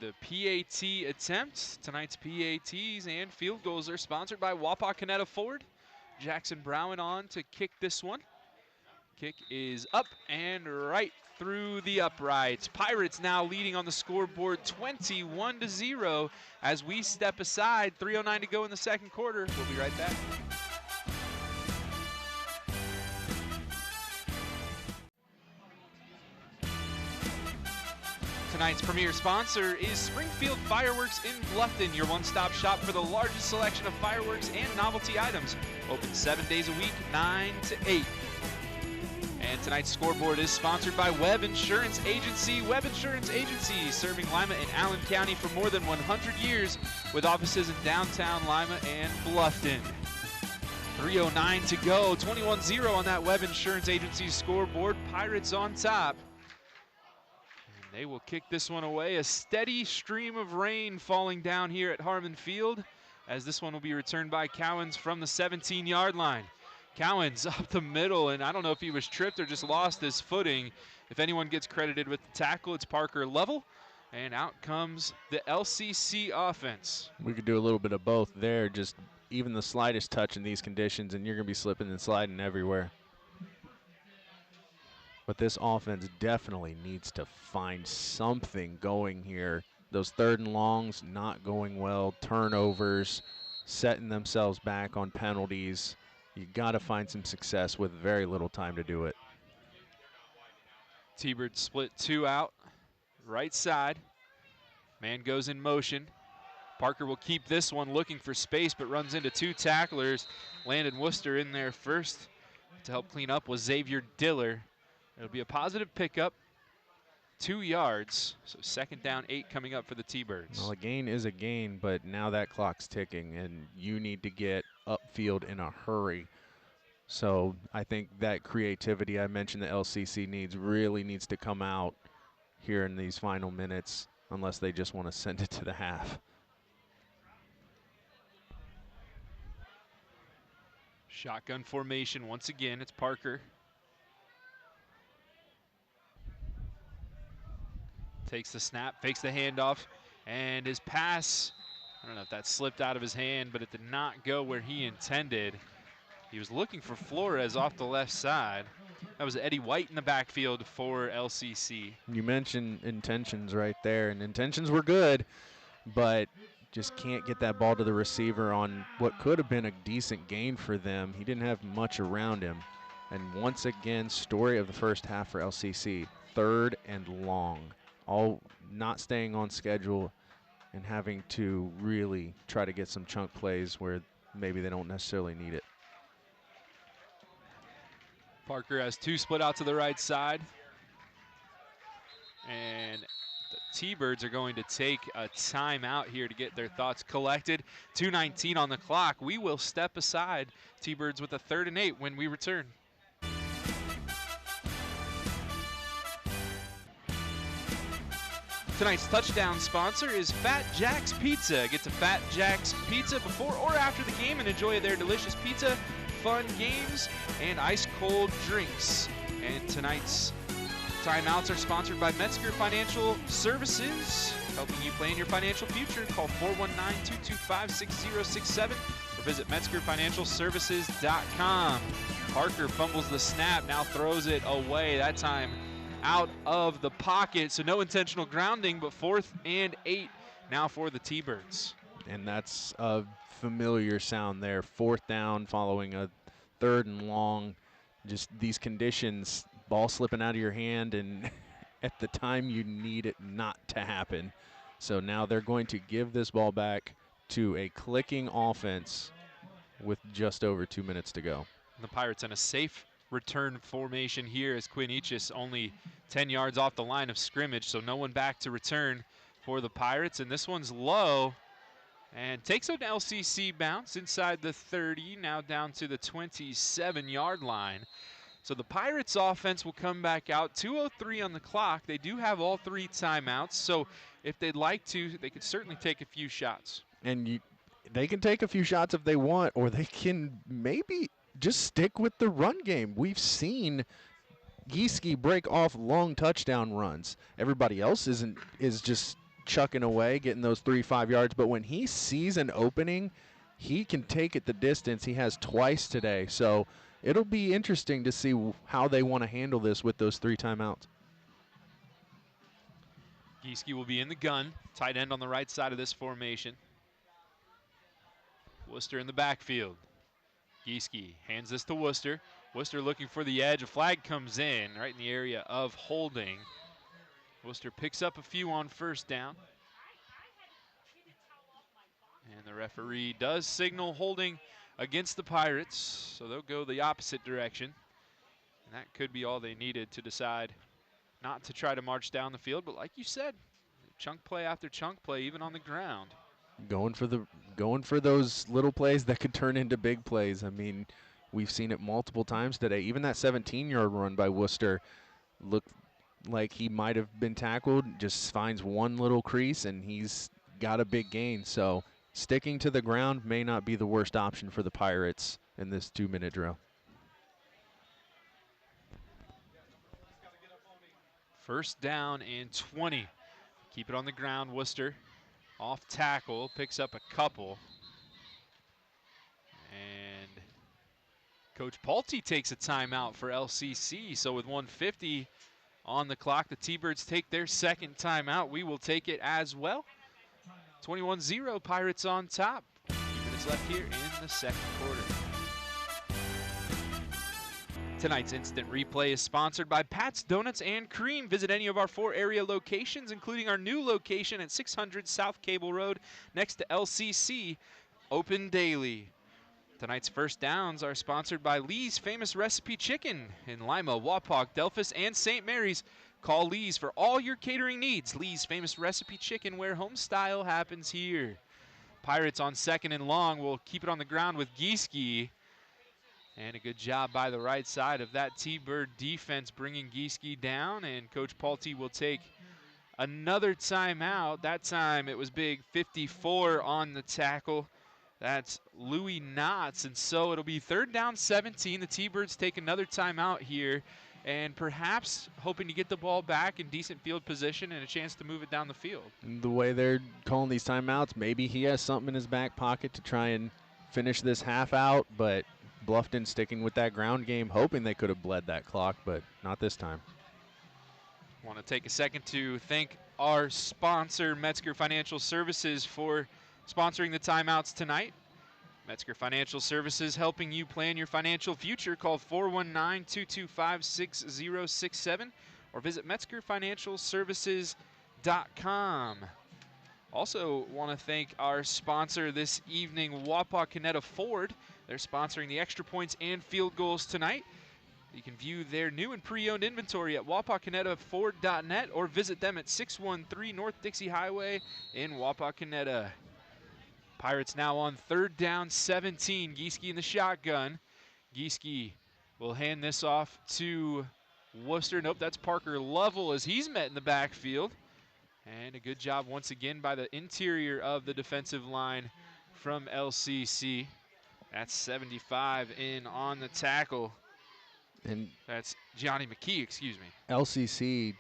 the PAT attempt. Tonight's PATs and field goals are sponsored by Wapakoneta Ford. Jackson Brown on to kick this one. Kick is up and right through the uprights. Pirates now leading on the scoreboard 21-0 as we step aside. 3:09 to go in the second quarter. We'll be right back. Tonight's premier sponsor is Springfield Fireworks in Bluffton, your one-stop shop for the largest selection of fireworks and novelty items. Open 7 days a week, 9 to 8. And tonight's scoreboard is sponsored by Webb Insurance Agency. Webb Insurance Agency, serving Lima and Allen County for more than 100 years with offices in downtown Lima and Bluffton. 3:09 to go, 21-0 on that Webb Insurance Agency scoreboard. Pirates on top. And they will kick this one away. A steady stream of rain falling down here at Harmon Field as this one will be returned by Cowens from the 17-yard line. Cowens up the middle, and I don't know if he was tripped or just lost his footing. If anyone gets credited with the tackle, it's Parker Lovell, and out comes the LCC offense. We could do a little bit of both there, just even the slightest touch in these conditions, and you're going to be slipping and sliding everywhere. But this offense definitely needs to find something going here. Those 3rd and longs not going well, turnovers, setting themselves back on penalties. You got to find some success with very little time to do it. T-Bird split 2 out, right side. Man goes in motion. Parker will keep this one looking for space, but runs into 2 tacklers. Landon Worcester in there first to help clean up was Xavier Diller. It'll be a positive pickup, 2 yards. So 2nd down, 8 coming up for the T-Birds. Well, a gain is a gain, but now that clock's ticking, and you need to get upfield in a hurry. So I think that creativity I mentioned the LCC really needs to come out here in these final minutes, unless they just want to send it to the half. Shotgun formation once again. It's Parker. Takes the snap, fakes the handoff, and his pass, I don't know if that slipped out of his hand, but it did not go where he intended. He was looking for Flores off the left side. That was Eddie White in the backfield for LCC. You mentioned intentions right there, and intentions were good, but just can't get that ball to the receiver on what could have been a decent gain for them. He didn't have much around him. And once again, story of the first half for LCC, 3rd and long. All not staying on schedule and having to really try to get some chunk plays where maybe they don't necessarily need it. Parker has 2 split out to the right side. And the T-Birds are going to take a timeout here to get their thoughts collected. 2:19 on the clock. We will step aside. T-Birds with a 3rd and 8 when we return. Tonight's touchdown sponsor is Fat Jack's Pizza. Get to Fat Jack's Pizza before or after the game and enjoy their delicious pizza, fun games, and ice-cold drinks. And tonight's timeouts are sponsored by Metzger Financial Services, helping you plan your financial future. Call 419-225-6067 or visit MetzgerFinancialServices.com. Parker fumbles the snap, now throws it away. That time out of the pocket, so no intentional grounding, but 4th and 8 now for the T-Birds. And that's a familiar sound there. 4th down following a 3rd and long. Just these conditions, ball slipping out of your hand, and at the time you need it not to happen. So now they're going to give this ball back to a clicking offense with just over 2 minutes to go. The Pirates in a safe return formation here as Quinn Eachus only 10 yards off the line of scrimmage, so no one back to return for the Pirates. And this one's low and takes an LCC bounce inside the 30, now down to the 27-yard line. So the Pirates offense will come back out. 2:03 on the clock. They do have all 3 timeouts, so if they'd like to, they could certainly take a few shots. And they can take a few shots if they want, or they can maybe just stick with the run game. We've seen Gieske break off long touchdown runs. Everybody else is just chucking away, getting those 3-5 yards. But when he sees an opening, he can take it the distance. He has twice today. So it'll be interesting to see how they want to handle this with those 3 timeouts. Gieske will be in the gun, tight end on the right side of this formation. Worcester in the backfield. Gieske hands this to Worcester. Worcester looking for the edge. A flag comes in right in the area of holding. Worcester picks up a few on first down. And the referee does signal holding against the Pirates, so they'll go the opposite direction. And that could be all they needed to decide not to try to march down the field, but like you said, chunk play after chunk play, even on the ground. Going for those little plays that could turn into big plays. I mean, we've seen it multiple times today. Even that 17-yard run by Worcester looked like he might have been tackled, just finds one little crease, and he's got a big gain. So sticking to the ground may not be the worst option for the Pirates in this 2-minute drill. First down and 20. Keep it on the ground. Worcester off tackle, picks up a couple. And Coach Paulty takes a timeout for LCC. So with 1:50 on the clock, the T-Birds take their second timeout. We will take it as well. 21-0, Pirates on top. 2 minutes left here in the second quarter. Tonight's instant replay is sponsored by Pat's Donuts and Cream. Visit any of our 4 area locations, including our new location at 600 South Cable Road next to LCC, open daily. Tonight's first downs are sponsored by Lee's Famous Recipe Chicken in Lima, Wapak, Delphus, and St. Mary's. Call Lee's for all your catering needs. Lee's Famous Recipe Chicken, where home style happens here. Pirates on second and long will keep it on the ground with Gieske. And a good job by the right side of that T-Bird defense bringing Gieske down. And Coach Paulty will take another timeout. That time it was big 54 on the tackle. That's Louis Knotts. And so it'll be 3rd down 17. The T-Birds take another timeout here. And perhaps hoping to get the ball back in decent field position and a chance to move it down the field. The way they're calling these timeouts, maybe he has something in his back pocket to try and finish this half out, but Bluffton sticking with that ground game, hoping they could have bled that clock, but not this time. Want to take a second to thank our sponsor, Metzger Financial Services, for sponsoring the timeouts tonight. Metzger Financial Services, helping you plan your financial future. Call 419-225-6067 or visit metzgerfinancialservices.com. Also want to thank our sponsor this evening, Wapakoneta Ford. They're sponsoring the extra points and field goals tonight. You can view their new and pre-owned inventory at wapakonetaford.net or visit them at 613 North Dixie Highway in Wapakoneta. Pirates now on 3rd down 17. Gieske in the shotgun. Gieske will hand this off to Worcester. Nope, that's Parker Lovell as he's met in the backfield. And a good job once again by the interior of the defensive line from LCC. That's 75 in on the tackle. And that's Gianni McKee, excuse me. LCC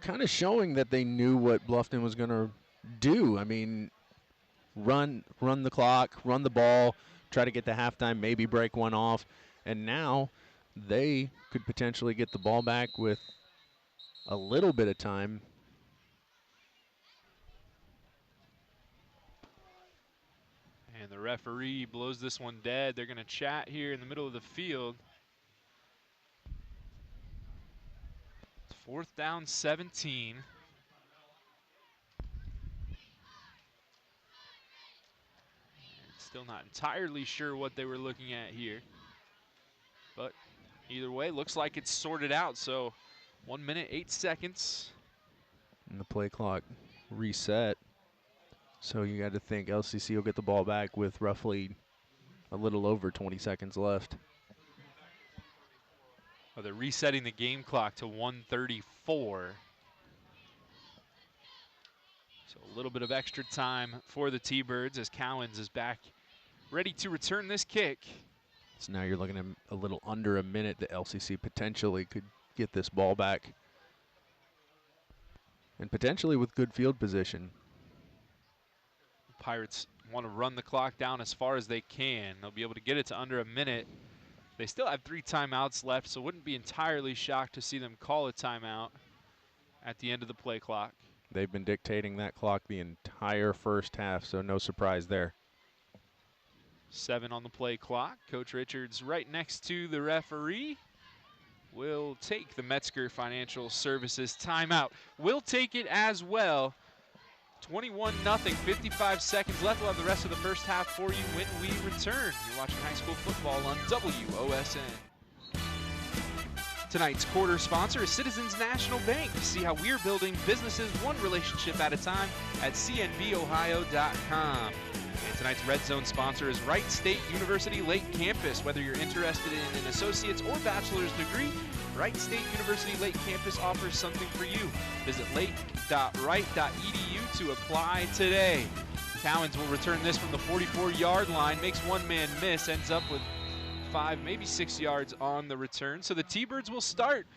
kind of showing that they knew what Bluffton was going to do. I mean, run the clock, run the ball, try to get the halftime, maybe break one off. And now they could potentially get the ball back with a little bit of time. And the referee blows this one dead. They're going to chat here in the middle of the field. It's 4th down 17. Still not entirely sure what they were looking at here. But either way, looks like it's sorted out. So 1 minute, 8 seconds. And the play clock reset. So you got to think LCC will get the ball back with roughly a little over 20 seconds left. Oh, they're resetting the game clock to 1:34. So a little bit of extra time for the T-Birds as Cowens is back ready to return this kick. So now you're looking at a little under a minute that LCC potentially could get this ball back. And potentially with good field position. Pirates want to run the clock down as far as they can. They'll be able to get it to under a minute. They still have 3 timeouts left, so wouldn't be entirely shocked to see them call a timeout at the end of the play clock. They've been dictating that clock the entire first half, so no surprise there. 7 on the play clock. Coach Richards right next to the referee. Will take the Metzger Financial Services timeout. We'll take it as well. 21-0, 55 seconds left. We'll have the rest of the first half for you when we return. You're watching high school football on WOSN. Tonight's quarter sponsor is Citizens National Bank. See how we're building businesses one relationship at a time at cnbohio.com. And tonight's Red Zone sponsor is Wright State University Lake Campus. Whether you're interested in an associate's or bachelor's degree, Wright State University Lake Campus offers something for you. Visit lake.wright.edu to apply today. Cowens will return this from the 44-yard line, makes one man miss, ends up with 5, maybe 6 yards on the return. So the T-Birds will start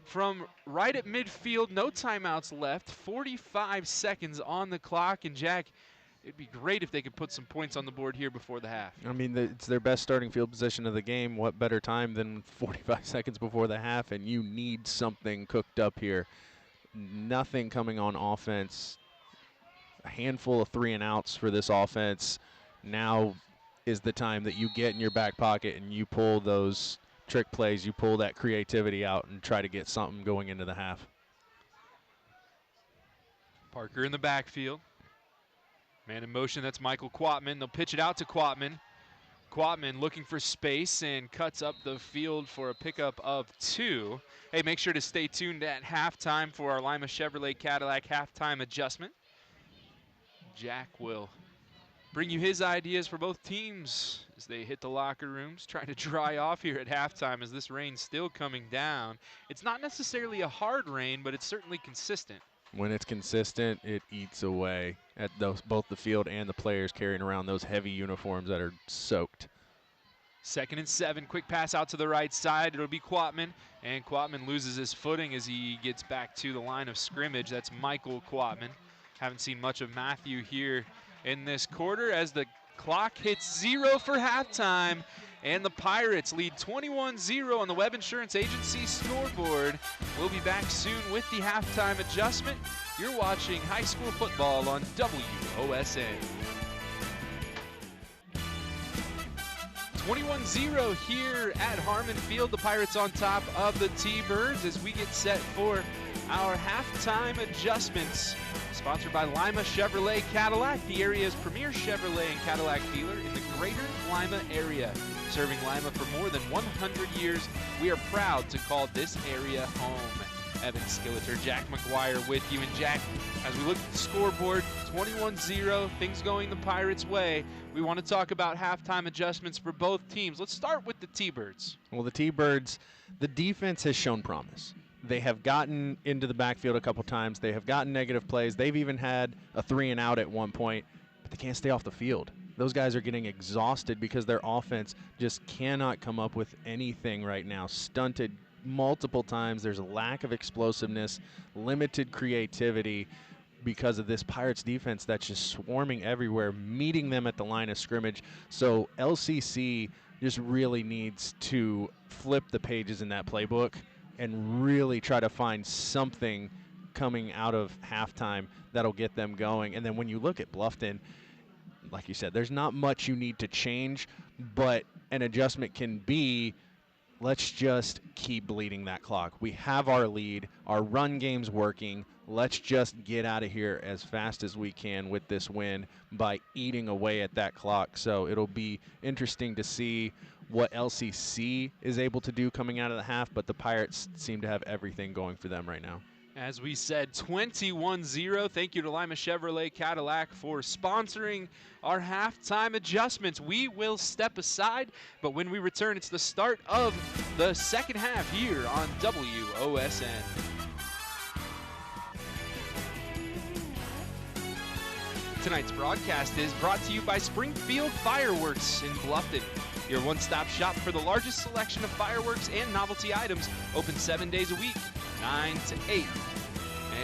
from right at midfield, no timeouts left, 45 seconds on the clock. And Jack, it'd be great if they could put some points on the board here before the half. I mean, it's their best starting field position of the game. What better time than 45 seconds before the half, and you need something cooked up here. Nothing coming on offense. A handful of 3 and outs for this offense. Now is the time that you get in your back pocket and you pull those trick plays, you pull that creativity out and try to get something going into the half. Parker in the backfield. Man in motion, that's Michael Quatman. They'll pitch it out to Quatman. Quatman looking for space and cuts up the field for a pickup of 2. Hey, make sure to stay tuned at halftime for our Lima Chevrolet Cadillac halftime adjustment. Jack will bring you his ideas for both teams as they hit the locker rooms, trying to dry off here at halftime as this rain's still coming down. It's not necessarily a hard rain, but it's certainly consistent. When it's consistent, it eats away at both the field and the players carrying around those heavy uniforms that are soaked. 2nd and 7, quick pass out to the right side. It'll be Quatman, and Quatman loses his footing as he gets back to the line of scrimmage. That's Michael Quatman. Haven't seen much of Matthew here in this quarter as the clock hits 0 for halftime, and the Pirates lead 21-0 on the Webb Insurance Agency scoreboard. We'll be back soon with the halftime adjustment. You're watching high school football on WOSN. 21-0 here at Harmon Field. The Pirates on top of the T-Birds as we get set for our halftime adjustments. Sponsored by Lima Chevrolet Cadillac, the area's premier Chevrolet and Cadillac dealer in the greater Lima area. Serving Lima for more than 100 years, we are proud to call this area home. Evan Skilleter, Jack McGuire with you. And Jack, as we look at the scoreboard, 21-0, things going the Pirates' way. We want to talk about halftime adjustments for both teams. Let's start with the T-Birds. Well, the T-Birds, the defense has shown promise. They have gotten into the backfield a couple times. They have gotten negative plays. They've even had a 3 and out at one point, but they can't stay off the field. Those guys are getting exhausted because their offense just cannot come up with anything right now. Stunted multiple times. There's a lack of explosiveness, limited creativity because of this Pirates defense that's just swarming everywhere, meeting them at the line of scrimmage. So LCC just really needs to flip the pages in that playbook and really try to find something coming out of halftime that'll get them going. And then when you look at Bluffton, like you said, there's not much you need to change, but an adjustment can be, let's just keep bleeding that clock. We have our lead. Our run game's working. Let's just get out of here as fast as we can with this win by eating away at that clock. So it'll be interesting to see what LCC is able to do coming out of the half, but the Pirates seem to have everything going for them right now. As we said, 21-0. Thank you to Lima Chevrolet Cadillac for sponsoring our halftime adjustments. We will step aside, but when we return, it's the start of the second half here on WOSN. Tonight's broadcast is brought to you by Springfield Fireworks in Bluffton. Your one-stop shop for the largest selection of fireworks and novelty items, open 7 days a week, 9 to 8.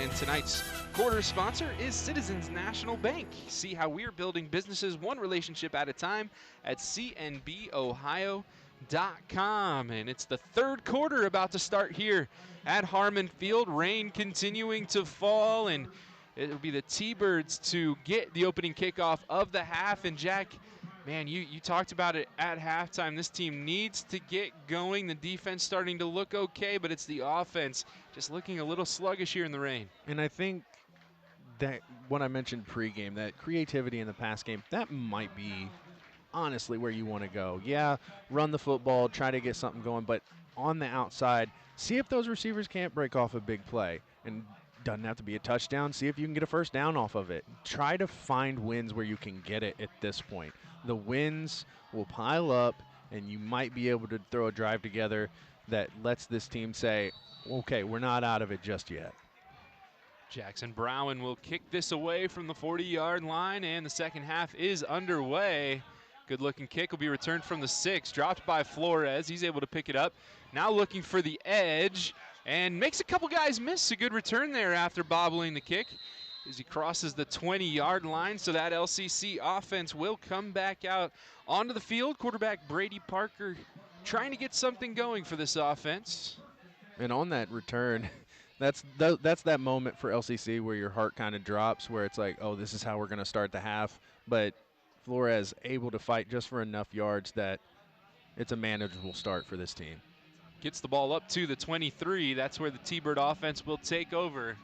And tonight's quarter sponsor is Citizens National Bank. See how we're building businesses one relationship at a time at cnbohio.com. And it's the third quarter about to start here at Harmon Field. Rain continuing to fall, and it'll be the T-Birds to get the opening kickoff of the half. And Jack, man, you talked about it at halftime. This team needs to get going. The defense starting to look okay, but it's the offense just looking a little sluggish here in the rain. And I think that what I mentioned pregame, that creativity in the pass game, that might be honestly where you want to go. Yeah, run the football, try to get something going, but on the outside, see if those receivers can't break off a big play. And doesn't have to be a touchdown. See if you can get a first down off of it. Try to find wins where you can get it at this point. The wins will pile up, and you might be able to throw a drive together that lets this team say, okay, we're not out of it just yet. Jackson Brown will kick this away from the 40-yard line, and the second half is underway. Good looking kick will be returned from the 6, dropped by Flores. He's able to pick it up. Now looking for the edge, and makes a couple guys miss. A good return there after bobbling the kick as he crosses the 20-yard line. So that LCC offense will come back out onto the field. Quarterback Brady Parker trying to get something going for this offense. And on that return, that's that moment for LCC where your heart kind of drops, where it's like, oh, this is how we're going to start the half. But Flores able to fight just for enough yards that it's a manageable start for this team. Gets the ball up to the 23. That's where the T-Bird offense will take over.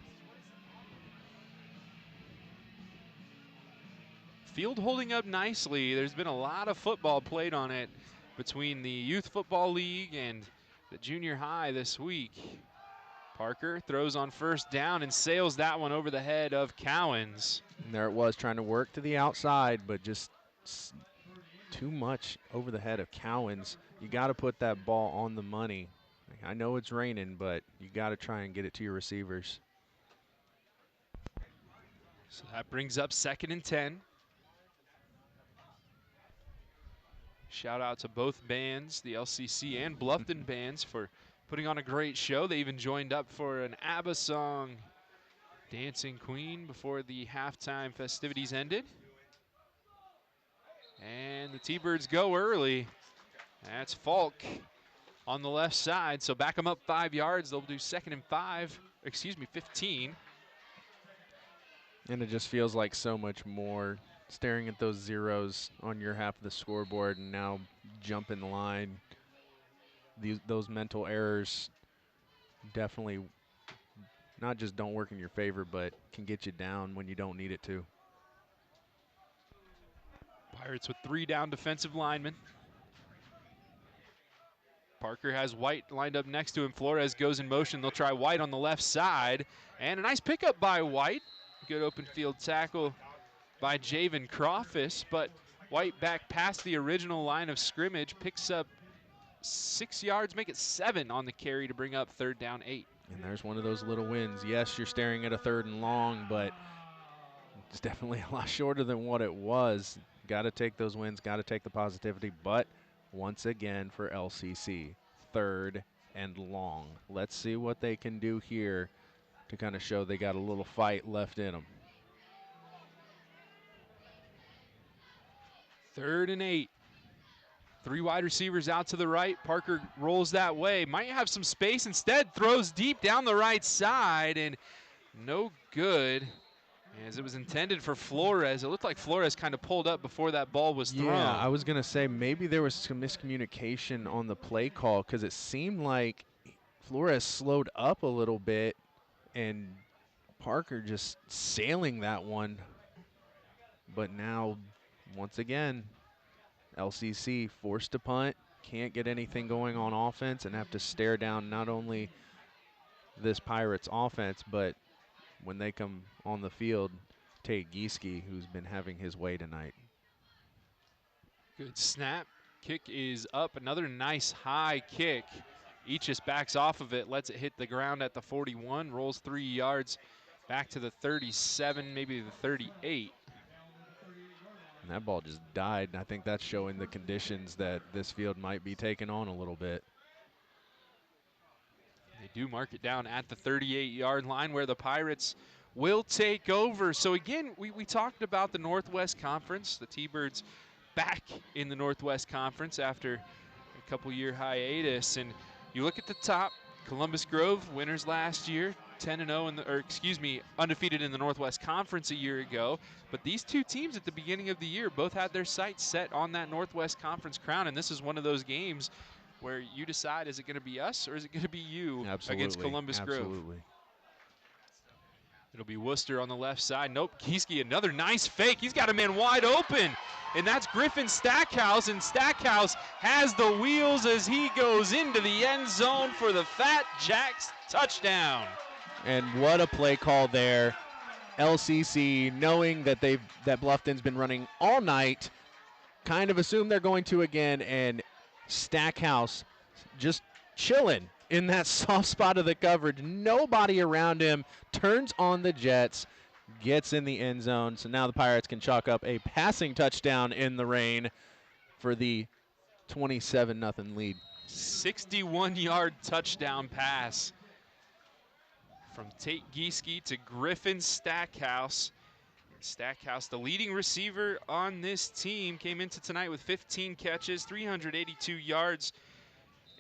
Field holding up nicely. There's been a lot of football played on it between the Youth Football League and the junior high this week. Parker throws on first down and sails that one over the head of Cowens. And there it was, trying to work to the outside, but just too much over the head of Cowens. You got to put that ball on the money. I know it's raining, but you got to try and get it to your receivers. So that brings up 2nd and 10. Shout out to both bands, the LCC and Bluffton bands, for putting on a great show. They even joined up for an ABBA song, Dancing Queen, before the halftime festivities ended. And the T-Birds go early. That's Falk on the left side. So back them up 5 yards. They'll do 2nd and 15. And it just feels like so much more staring at those zeros on your half of the scoreboard and now jumping the line. Those mental errors definitely not just don't work in your favor, but can get you down when you don't need it to. Pirates with 3 down defensive linemen. Parker has White lined up next to him. Flores goes in motion. They'll try White on the left side. And a nice pickup by White. Good open field tackle by Javen Crawfus. But White back past the original line of scrimmage. Picks up 6 yards, make it 7 on the carry to bring up 3rd down 8. And there's one of those little wins. Yes, you're staring at a 3rd and long, but it's definitely a lot shorter than what it was. Got to take those wins, got to take the positivity. But once again for LCC, 3rd and long. Let's see what they can do here to kind of show they got a little fight left in them. 3rd and 8. 3 wide receivers out to the right. Parker rolls that way. Might have some space. Instead, throws deep down the right side, and no good. As it was intended for Flores. It looked like Flores kind of pulled up before that ball was thrown. Yeah, I was going to say maybe there was some miscommunication on the play call, because it seemed like Flores slowed up a little bit and Parker just sailing that one. But now, once again, LCC forced to punt, can't get anything going on offense, and have to stare down not only this Pirates offense, but when they come on the field, Tate Gieske, who's been having his way tonight. Good snap. Kick is up. Another nice high kick. Eachus backs off of it, lets it hit the ground at the 41, rolls 3 yards back to the 37, maybe the 38. And that ball just died, and I think that's showing the conditions that this field might be taking on a little bit. They do mark it down at the 38-yard line where the Pirates will take over. So again, we talked about the Northwest Conference, the T-Birds back in the Northwest Conference after a couple-year hiatus. And you look at the top, Columbus Grove, winners last year, 10-0 undefeated in the Northwest Conference a year ago. But these two teams at the beginning of the year both had their sights set on that Northwest Conference crown, and this is one of those games where you decide, is it going to be us or is it going to be you against Columbus Grove? It'll be Worcester on the left side. Nope, Gieske, another nice fake. He's got a man wide open, and that's Griffin Stackhouse, and Stackhouse has the wheels as he goes into the end zone for the Fat Jacks touchdown. And what a play call there. LCC, knowing that Bluffton's been running all night, kind of assumed they're going to again, and Stackhouse just chilling in that soft spot of the coverage. Nobody around him, turns on the Jets, gets in the end zone. So now the Pirates can chalk up a passing touchdown in the rain for the 27-0 lead. 61-yard touchdown pass from Tate Gieske to Griffin Stackhouse. Stackhouse, the leading receiver on this team, came into tonight with 15 catches, 382 yards,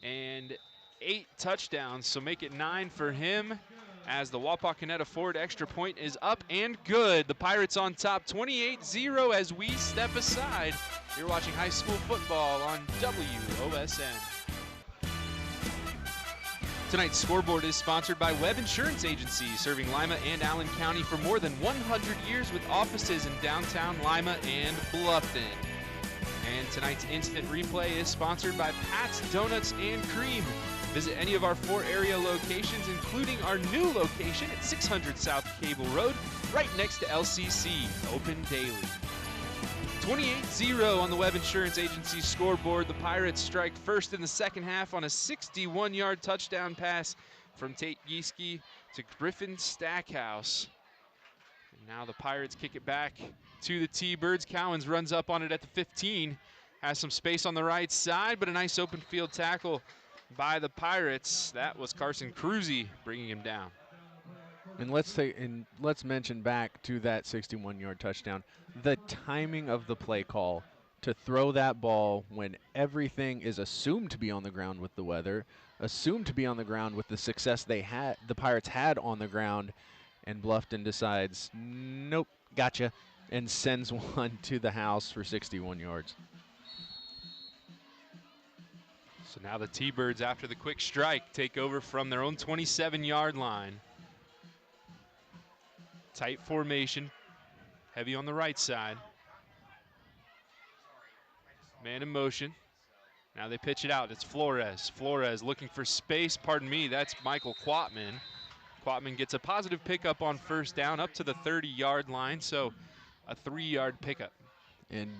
and 8 touchdowns. So make it 9 for him as the Wapakoneta Ford extra point is up and good. The Pirates on top 28-0 as we step aside. You're watching high school football on WOSN. Tonight's scoreboard is sponsored by Webb Insurance Agency, serving Lima and Allen County for more than 100 years with offices in downtown Lima and Bluffton. And tonight's instant replay is sponsored by Pat's Donuts and Cream. Visit any of our 4 area locations, including our new location at 600 South Cable Road, right next to LCC, open daily. 28-0 on the Webb Insurance Agency scoreboard. The Pirates strike first in the second half on a 61-yard touchdown pass from Tate Gieske to Griffin Stackhouse. And now the Pirates kick it back to the T-Birds. Cowens runs up on it at the 15. Has some space on the right side, but a nice open field tackle by the Pirates. That was Carson Cruzy bringing him down. And let's mention back to that 61-yard touchdown. The timing of the play call to throw that ball when everything is assumed to be on the ground with the weather, assumed to be on the ground with the success the Pirates had on the ground, and Bluffton decides, nope, gotcha, and sends one to the house for 61 yards. So now the T-Birds, after the quick strike, take over from their own 27-yard line. Tight formation, heavy on the right side. Man in motion. Now they pitch it out. It's Flores. Flores looking for space. Pardon me, that's Michael Quatman. Quatman gets a positive pickup on first down up to the 30-yard line, so a 3-yard pickup. And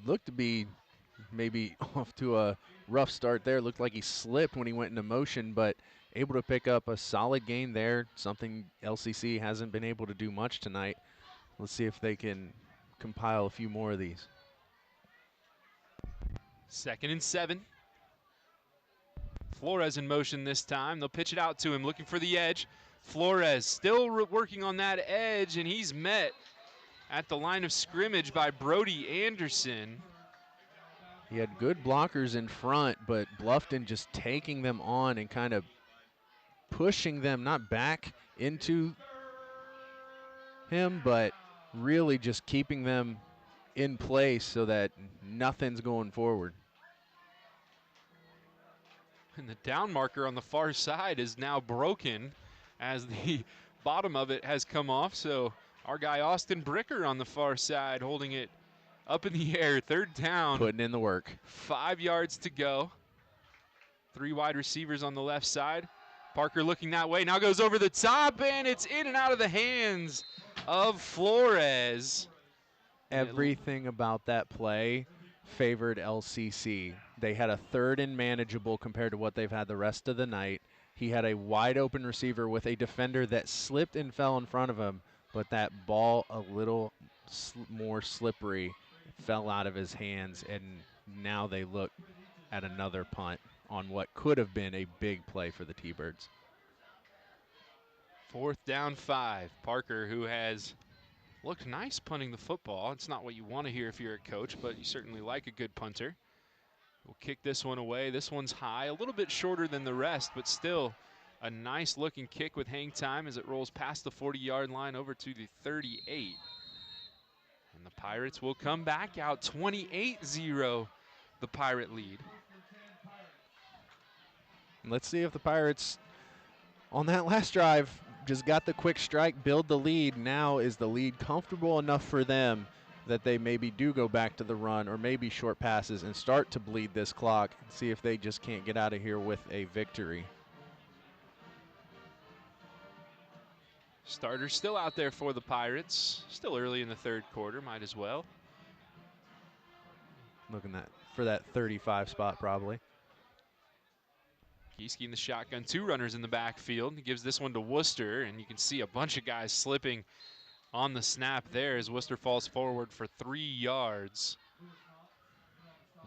looked to be maybe off to a rough start there. Looked like he slipped when he went into motion, but able to pick up a solid gain there, something LCC hasn't been able to do much tonight. Let's see if they can compile a few more of these. 2nd and 7. Flores in motion this time. They'll pitch it out to him, looking for the edge. Flores still working on that edge, and he's met at the line of scrimmage by Brody Anderson. He had good blockers in front, but Bluffton just taking them on and kind of pushing them, not back into him, but really just keeping them in place so that nothing's going forward. And the down marker on the far side is now broken as the bottom of it has come off. So our guy Austin Bricker on the far side holding it up in the air. 3rd down. Putting in the work. 5 yards to go. 3 wide receivers on the left side. Parker looking that way, now goes over the top, and it's in and out of the hands of Flores. Everything about that play favored LCC. They had a 3rd and manageable compared to what they've had the rest of the night. He had a wide open receiver with a defender that slipped and fell in front of him, but that ball a little more slippery fell out of his hands, and now they look at another punt on what could have been a big play for the T-Birds. 4th down 5. Parker, who has looked nice punting the football. It's not what you want to hear if you're a coach, but you certainly like a good punter. We'll kick this one away. This one's high, a little bit shorter than the rest, but still a nice looking kick with hang time as it rolls past the 40-yard line over to the 38. And the Pirates will come back out 28-0, the Pirate lead. Let's see if the Pirates, on that last drive, just got the quick strike, build the lead. Now is the lead comfortable enough for them that they maybe do go back to the run or maybe short passes and start to bleed this clock and see if they just can't get out of here with a victory. Starters still out there for the Pirates. Still early in the 3rd quarter, might as well. Looking for that 35 spot probably. Gieske in the shotgun, 2 runners in the backfield. He gives this one to Worcester, and you can see a bunch of guys slipping on the snap there as Worcester falls forward for 3 yards.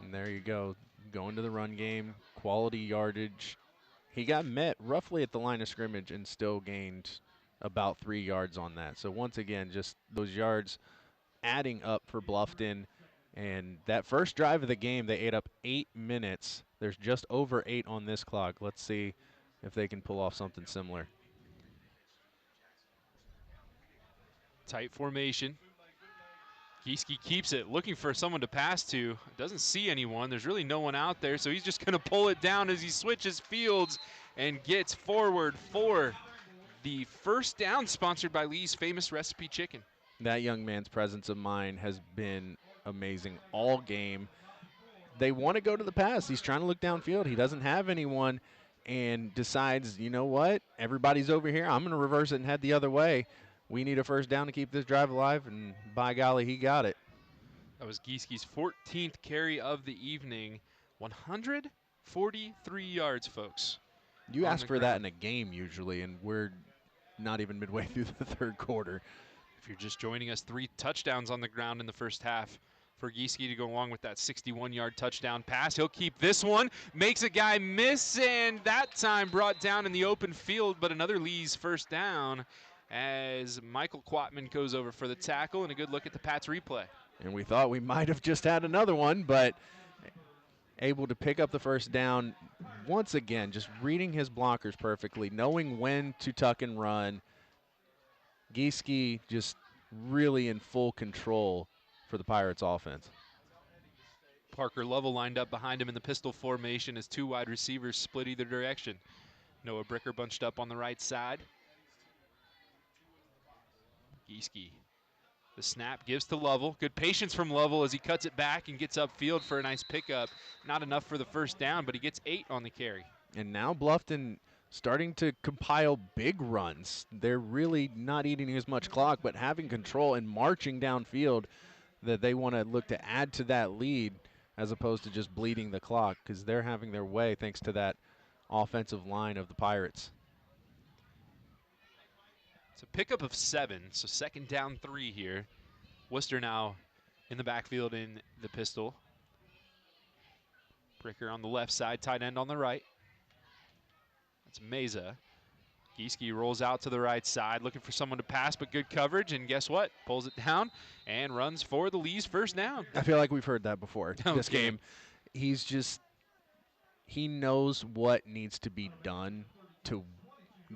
And there you go, going to the run game, quality yardage. He got met roughly at the line of scrimmage and still gained about 3 yards on that. So once again, just those yards adding up for Bluffton. And that first drive of the game, they ate up 8 minutes. There's just over 8 on this clock. Let's see if they can pull off something similar. Tight formation. Gieske keeps it, looking for someone to pass to. Doesn't see anyone. There's really no one out there, so he's just going to pull it down as he switches fields and gets forward for the 1st down, sponsored by Lee's Famous Recipe Chicken. That young man's presence of mind has been amazing all game. They want to go to the pass. He's trying to look downfield. He doesn't have anyone and decides, you know what, everybody's over here. I'm going to reverse it and head the other way. We need a 1st down to keep this drive alive, and by golly, he got it. That was Gieske's 14th carry of the evening. 143 yards, folks. You ask for that in a game usually, and we're not even midway through the 3rd quarter. If you're just joining us, 3 touchdowns on the ground in the first half for Gieske to go along with that 61-yard touchdown pass. He'll keep this one, makes a guy miss, and that time brought down in the open field, but another Lee's 1st down as Michael Quatman goes over for the tackle, and a good look at the Pats replay. And we thought we might have just had another one, but able to pick up the 1st down once again, just reading his blockers perfectly, knowing when to tuck and run. Gieske just really in full control for the Pirates offense. Parker Lovell lined up behind him in the pistol formation as 2 wide receivers split either direction. Noah Bricker bunched up on the right side. Gieske, the snap gives to Lovell. Good patience from Lovell as he cuts it back and gets upfield for a nice pickup. Not enough for the 1st down, but he gets 8 on the carry. And now Bluffton starting to compile big runs. They're really not eating as much clock, but having control and marching downfield that they want to look to add to that lead as opposed to just bleeding the clock, because they're having their way thanks to that offensive line of the Pirates. It's a pickup of 7, so 2nd down 3 here. Worcester now in the backfield in the pistol. Bricker on the left side, tight end on the right. That's Meza. Gieske rolls out to the right side, looking for someone to pass, but good coverage, and guess what? Pulls it down and runs for the Lee's 1st down. I feel like we've heard that before. Okay. This game, he knows what needs to be done to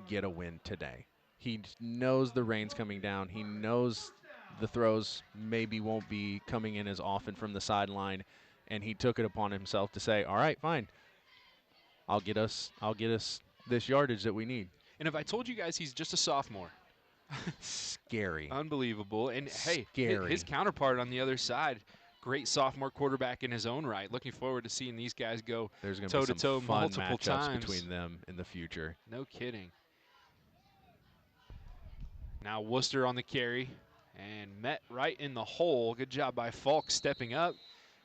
get a win today. He knows the rain's coming down. He knows the throws maybe won't be coming in as often from the sideline, and he took it upon himself to say, all right, fine. I'll get us this yardage that we need. And if I told you guys he's just a sophomore. Scary. Unbelievable. And hey, Scary. his counterpart on the other side, great sophomore quarterback in his own right. Looking forward to seeing these guys go There's going to be toe-to-toe some fun multiple matchups times between them in the future. No kidding. Now Worcester on the carry and met right in the hole. Good job by Falk stepping up,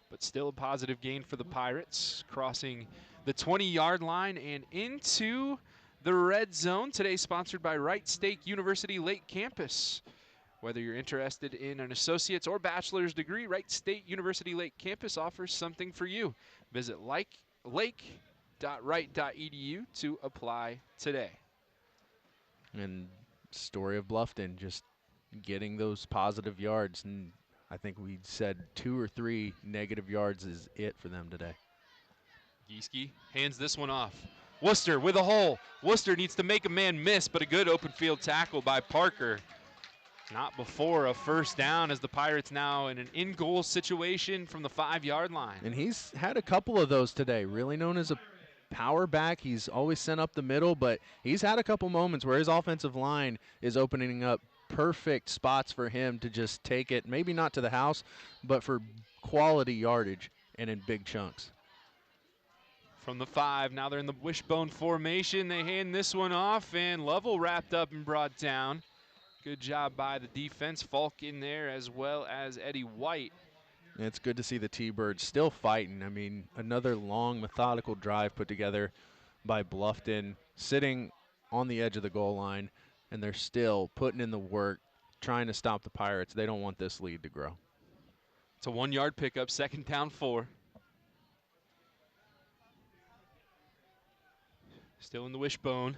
but still a positive gain for the Pirates, crossing the 20-yard line and into the red zone. Today sponsored by Wright State University Lake Campus. Whether you're interested in an associate's or bachelor's degree, Wright State University Lake Campus offers something for you. Visit lake.wright.edu to apply today. And Story of Bluffton, just getting those positive yards, and I think we said 2 or 3 negative yards is it for them today. Gieske hands this one off. Worcester with a hole. Worcester needs to make a man miss, but a good open field tackle by Parker. Not before a first down, as the Pirates now in an in-goal situation from the 5-yard line. And he's had a couple of those today, really known as a power back. He's always sent up the middle, but he's had a couple moments where his offensive line is opening up perfect spots for him to just take it, maybe not to the house, but for quality yardage and in big chunks. From the 5, now they're in the wishbone formation. They hand this one off, and Lovell wrapped up and brought down. Good job by the defense. Falk in there, as well as Eddie White. It's good to see the T-Birds still fighting. I mean, another long, methodical drive put together by Bluffton, sitting on the edge of the goal line, and they're still putting in the work, trying to stop the Pirates. They don't want this lead to grow. It's a 1-yard pickup, 2nd down 4. Still in the wishbone.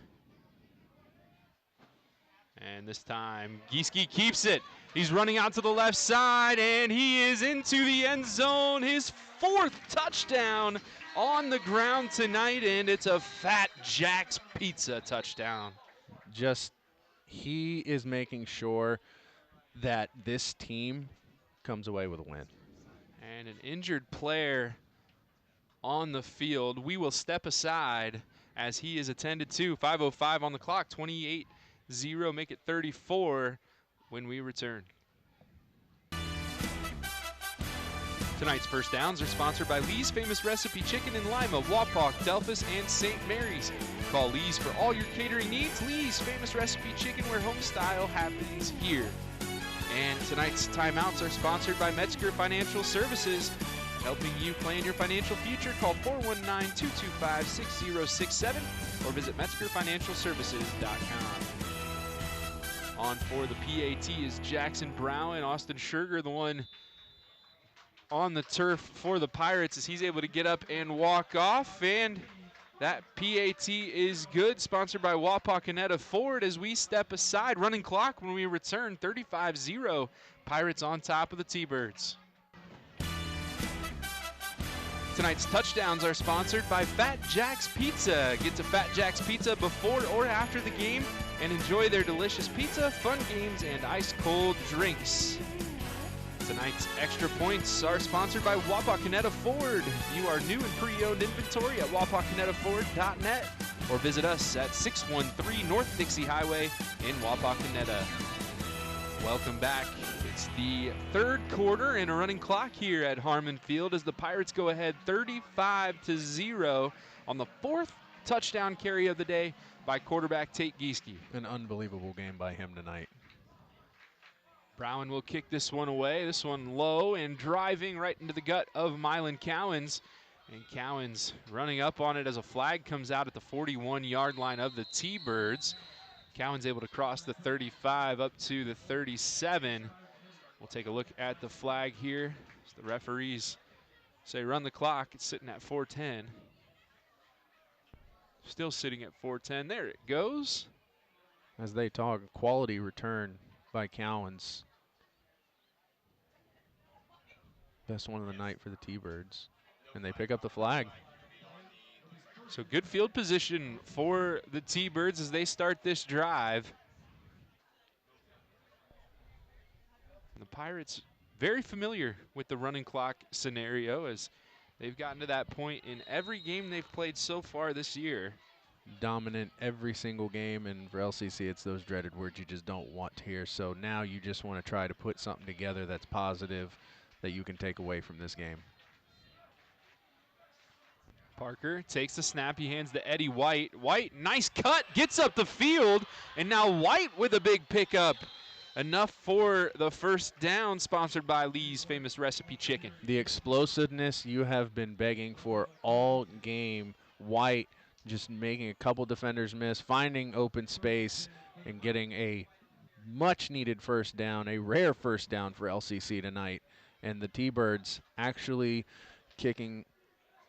And this time, Gieske keeps it. He's running out to the left side, and he is into the end zone. His 4th touchdown on the ground tonight, and it's a Fat Jack's Pizza touchdown. Just, he is making sure that this team comes away with a win. And an injured player on the field. We will step aside as he is attended to. 5:05 on the clock, 28-0, make it 34 when we return. Tonight's first downs are sponsored by Lee's Famous Recipe Chicken in Lima, Wapak, Delphus, and St. Mary's. Call Lee's for all your catering needs. Lee's Famous Recipe Chicken, where home style happens here. And tonight's timeouts are sponsored by Metzger Financial Services, helping you plan your financial future. Call 419-225-6067 or visit MetzgerFinancialServices.com. On for the PAT is Jackson Brown and Austin Scherger, the one on the turf for the Pirates, as he's able to get up and walk off. And that PAT is good, sponsored by Wapakoneta Ford, as we step aside. Running clock when we return, 35-0. Pirates on top of the T-Birds. Tonight's touchdowns are sponsored by Fat Jack's Pizza. Get to Fat Jack's Pizza before or after the game and enjoy their delicious pizza, fun games, and ice-cold drinks. Tonight's extra points are sponsored by Wapakoneta Ford. You are new and pre-owned inventory at wapakonetaford.net or visit us at 613 North Dixie Highway in Wapakoneta. Welcome back. It's the 3rd quarter and a running clock here at Harmon Field as the Pirates go ahead 35-0 on the 4th touchdown carry of the day by quarterback Tate Gieske. An unbelievable game by him tonight. Brown will kick this one away. This one low and driving right into the gut of Mylan Cowens. And Cowens running up on it as a flag comes out at the 41-yard line of the T-Birds. Cowens able to cross the 35 up to the 37. We'll take a look at the flag here. As the referees say run the clock. It's sitting at 4:10. Still sitting at 4:10. There it goes. As they talk, quality return by Cowens. Best one of the night for the T-Birds. And they pick up the flag. So good field position for the T-Birds as they start this drive. And the Pirates very familiar with the running clock scenario, as they've gotten to that point in every game they've played so far this year. Dominant every single game, and for LCC it's those dreaded words you just don't want to hear. So now you just want to try to put something together that's positive that you can take away from this game. Parker takes the snap, he hands to Eddie White. White, nice cut, gets up the field, and now White with a big pickup. Enough for the first down, sponsored by Lee's Famous Recipe Chicken. The explosiveness you have been begging for all game. White just making a couple defenders miss, finding open space, and getting a much-needed first down, a rare first down for LCC tonight. And the T-Birds actually kicking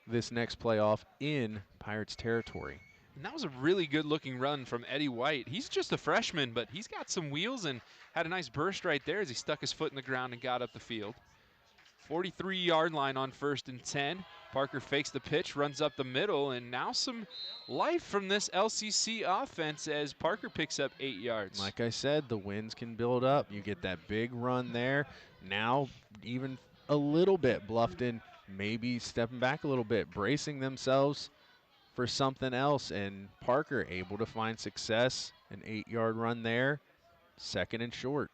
this next play off in Pirates territory. And that was a really good-looking run from Eddie White. He's just a freshman, but he's got some wheels and had a nice burst right there as he stuck his foot in the ground and got up the field. 43-yard line on 1st and 10. Parker fakes the pitch, runs up the middle, and now some life from this LCC offense as Parker picks up 8 yards. Like I said, the wins can build up. You get that big run there. Now, even a little bit, Bluffton maybe stepping back a little bit, bracing themselves for something else, and Parker able to find success. An 8-yard run there, 2nd and short.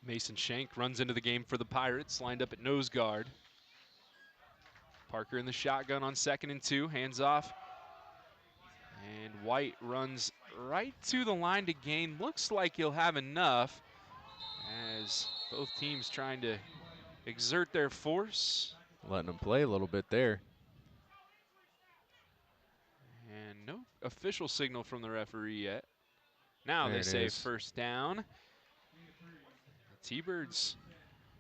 Mason Shank runs into the game for the Pirates, lined up at nose guard. Parker in the shotgun on 2nd and 2, hands off. And White runs right to the line to gain. Looks like he'll have enough as both teams trying to exert their force. Letting them play a little bit there. And no official signal from the referee yet. Now There they say is. 1st down. T-Birds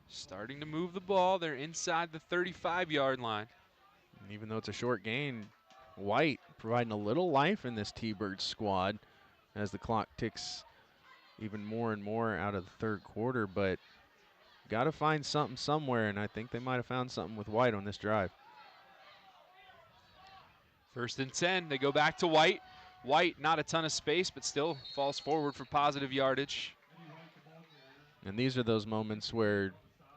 starting to move the ball. They're inside the 35-yard line. And even though it's a short gain, White providing a little life in this T-Bird squad as the clock ticks even more and more out of the 3rd quarter, but got to find something somewhere, and I think they might have found something with White on this drive. 1st and 10, they go back to White. White, not a ton of space, but still falls forward for positive yardage. And these are those moments where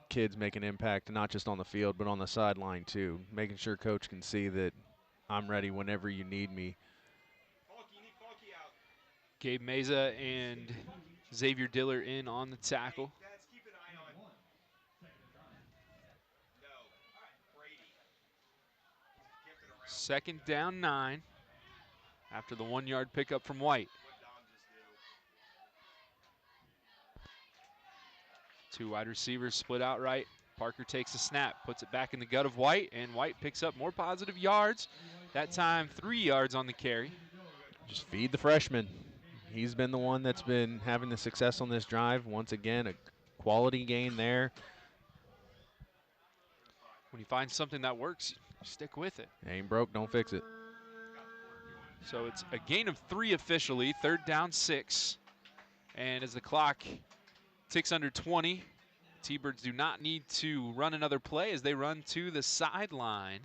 kids make an impact, not just on the field, but on the sideline too, making sure coach can see that I'm ready whenever you need me. Gabe Meza and Xavier Diller in on the tackle. Second down 9 after the 1-yard pickup from White. 2 wide receivers split out right. Parker takes a snap, puts it back in the gut of White, and White picks up more positive yards. That time 3 yards on the carry. Just feed the freshman. He's been the one that's been having the success on this drive. Once again, a quality gain there. When you find something that works, stick with it. Ain't broke, don't fix it. So it's a gain of 3 officially, 3rd down 6. And as the clock ticks under 20, T-Birds do not need to run another play as they run to the sideline.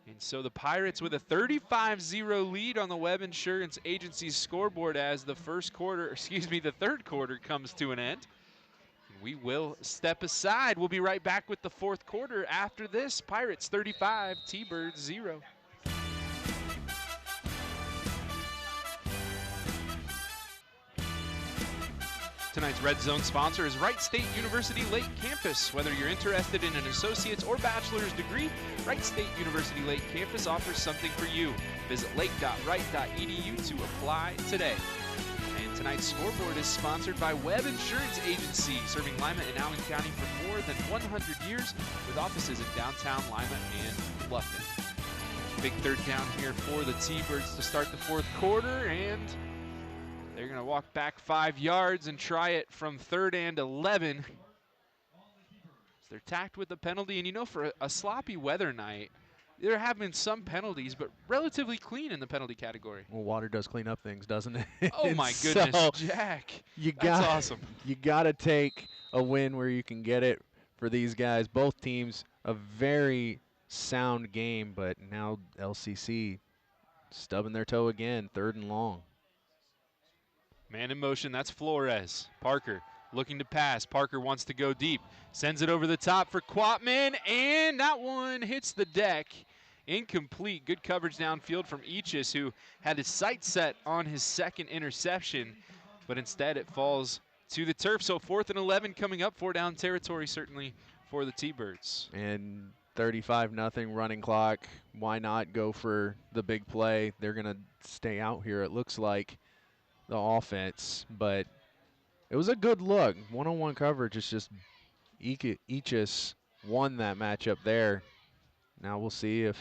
And so the Pirates with a 35-0 lead on the Webb Insurance Agency's scoreboard as the 3rd quarter comes to an end. We will step aside. We'll be right back with the 4th quarter after this. Pirates 35, T-Birds 0. Tonight's Red Zone sponsor is Wright State University Lake Campus. Whether you're interested in an associate's or bachelor's degree, Wright State University Lake Campus offers something for you. Visit lake.wright.edu to apply today. And tonight's scoreboard is sponsored by Webb Insurance Agency, serving Lima and Allen County for more than 100 years with offices in downtown Lima and Bluffton. Big 3rd down here for the T-Birds to start the 4th quarter, and they're going to walk back 5 yards and try it from 3rd and 11. So they're tacked with the penalty, and you know, for a sloppy weather night, there have been some penalties, but relatively clean in the penalty category. Well, water does clean up things, doesn't it? Oh my goodness, so Jack. That's awesome. You got to take a win where you can get it for these guys. Both teams, a very sound game, but now LCC stubbing their toe again, 3rd and long. Man in motion, that's Flores. Parker looking to pass. Parker wants to go deep. Sends it over the top for Quatman, and that one hits the deck. Incomplete. Good coverage downfield from Eachus, who had his sights set on his 2nd interception, but instead it falls to the turf. So 4th and 11 coming up, 4-down territory certainly for the T-Birds. And 35-0 running clock. Why not go for the big play? They're going to stay out here, it looks like, the offense, but it was a good look. One-on-one coverage is just Eachus won that matchup there. Now we'll see if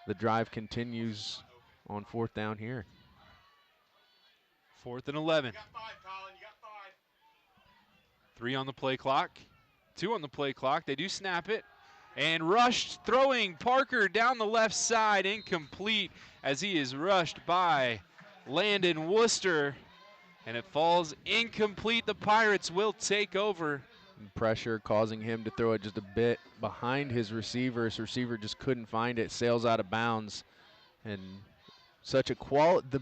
the drive continues on 4th down here. 4th and 11. 3 on the play clock. 2 on the play clock. They do snap it. And rushed, throwing Parker down the left side, incomplete as he is rushed by Landon Worcester. And it falls incomplete. The Pirates will take over. Pressure causing him to throw it just a bit behind his receiver. His receiver just couldn't find it, sails out of bounds. And such a the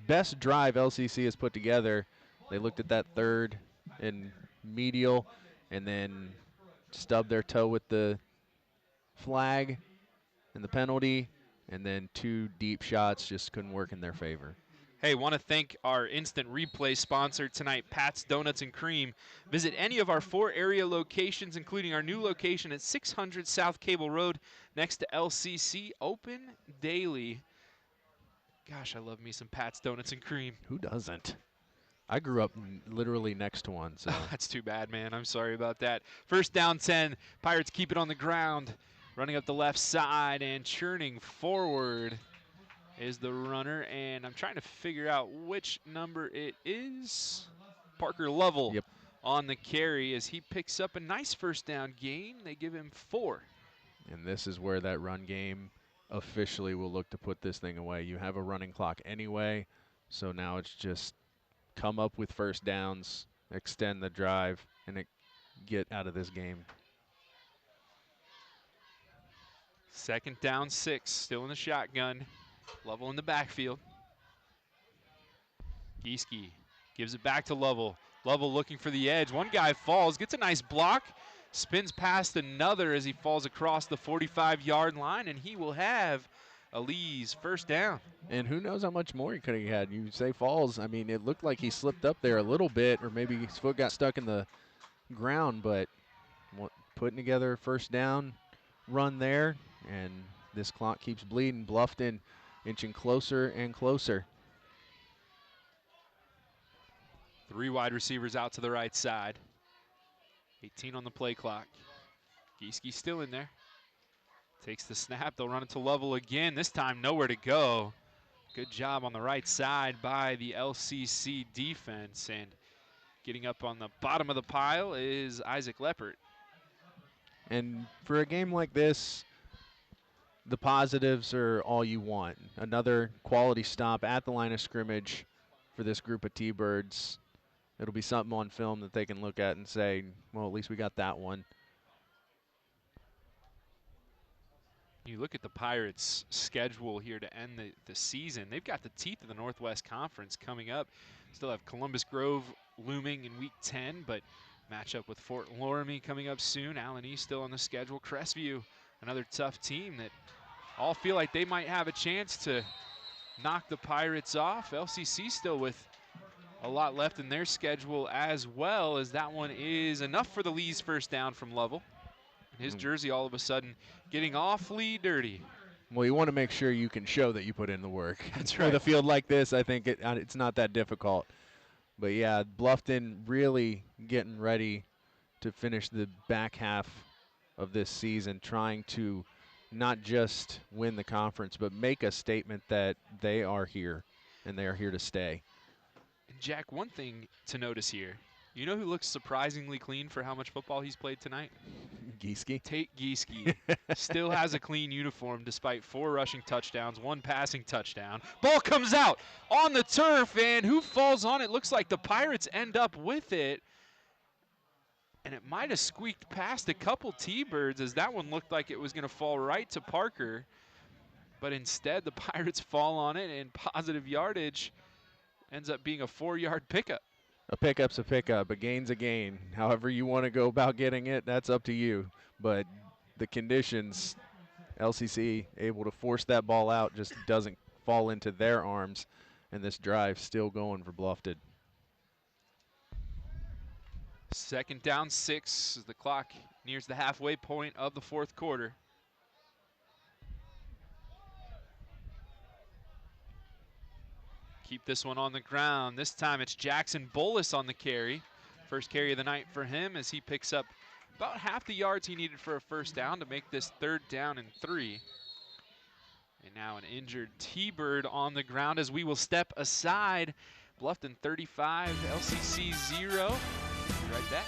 best drive LCC has put together. They looked at that third and medial and then stubbed their toe with the flag and the penalty, and then 2 deep shots just couldn't work in their favor. Hey, want to thank our instant replay sponsor tonight, Pat's Donuts and Cream. Visit any of our 4 area locations, including our new location at 600 South Cable Road next to LCC, open daily. Gosh, I love me some Pat's Donuts and Cream. Who doesn't? I grew up literally next to one, so. That's too bad, man. I'm sorry about that. First down 10. Pirates keep it on the ground. Running up the left side and churning forward is the runner. And I'm trying to figure out which number it is. Parker Lovell on the carry as he picks up a nice first down gain. They give him 4. And this is where that run game officially will look to put this thing away. You have a running clock anyway, so now it's just come up with first downs, extend the drive, and get out of this game. Second down 6, still in the shotgun. Lovell in the backfield. Gieske gives it back to Lovell. Lovell looking for the edge. One guy falls, gets a nice block, spins past another as he falls across the 45-yard line, and he will have a Lee's first down. And who knows how much more he could have had. You say falls. I mean, it looked like he slipped up there a little bit, or maybe his foot got stuck in the ground, but putting together a first down run there, and this clock keeps bleeding. Bluffton inching closer and closer. 3 wide receivers out to the right side. 18 on the play clock. Gieske still in there. Takes the snap. They'll run it to Lovell again. This time nowhere to go. Good job on the right side by the LCC defense. And getting up on the bottom of the pile is Isaac Leppert. And for a game like this, the positives are all you want. Another quality stop at the line of scrimmage for this group of T-Birds. It'll be something on film that they can look at and say, well, at least we got that one. You look at the Pirates' schedule here to end the season. They've got the teeth of the Northwest Conference coming up. Still have Columbus Grove looming in Week 10, but match up with Fort Loramie coming up soon. Allen East still on the schedule. Crestview, another tough team that all feel like they might have a chance to knock the Pirates off. LCC still with a lot left in their schedule as well, as that one is enough for the Lee's first down from Lovell. His jersey all of a sudden getting awfully dirty. Well, you want to make sure you can show that you put in the work. That's right. With a field like this, I think it's not that difficult. But, yeah, Bluffton really getting ready to finish the back half of this season, trying to not just win the conference, but make a statement that they are here and they are here to stay. And Jack, one thing to notice here, you know who looks surprisingly clean for how much football he's played tonight? Gieske. Tate Gieske still has a clean uniform despite 4 rushing touchdowns, 1 passing touchdown. Ball comes out on the turf, and who falls on it? Looks like the Pirates end up with it. And it might have squeaked past a couple T-Birds, as that one looked like it was going to fall right to Parker. But instead, the Pirates fall on it, and positive yardage ends up being a 4-yard pickup. A pickup's a pickup, a gain's a gain. However you want to go about getting it, that's up to you. But the conditions, LCC able to force that ball out, just doesn't fall into their arms, and this drive still going for Bluffton. Second down 6 as the clock nears the halfway point of the 4th quarter. Keep this one on the ground. This time it's Jackson Bolus on the carry. First carry of the night for him as he picks up about half the yards he needed for a first down to make this 3rd down and 3. And now an injured T-Bird on the ground as we will step aside. Bluffton 35, LCC 0. Be right back.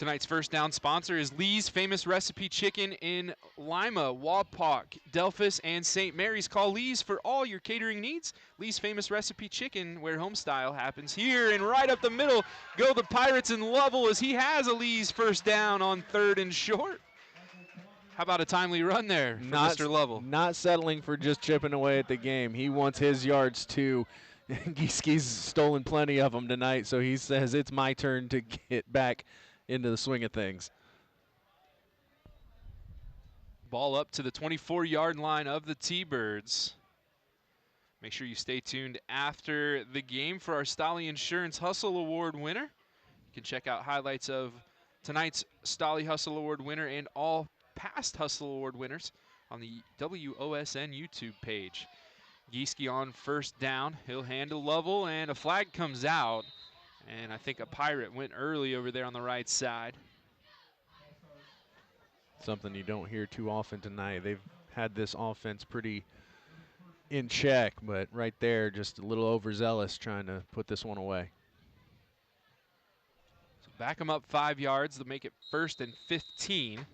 Tonight's first down sponsor is Lee's Famous Recipe Chicken in Lima, Wapak, Delphus, and St. Mary's. Call Lee's for all your catering needs. Lee's Famous Recipe Chicken, where homestyle happens here. And right up the middle go the Pirates and Lovell as he has a Lee's first down on 3rd and short. How about a timely run there for Mr. Lovell? Not settling for just chipping away at the game. He wants his yards too. Gieski's stolen plenty of them tonight, so he says it's my turn to get back into the swing of things. Ball up to the 24-yard line of the T-Birds. Make sure you stay tuned after the game for our Stolly Insurance Hustle Award winner. You can check out highlights of tonight's Stolly Hustle Award winner and all past Hustle Award winners on the WOSN YouTube page. Gieske on first down. He'll handle Lovell, and a flag comes out. And I think a Pirate went early over there on the right side. Something you don't hear too often tonight. They've had this offense pretty in check, but right there, just a little overzealous trying to put this one away. So back them up 5 yards. They'll make it 1st and 15.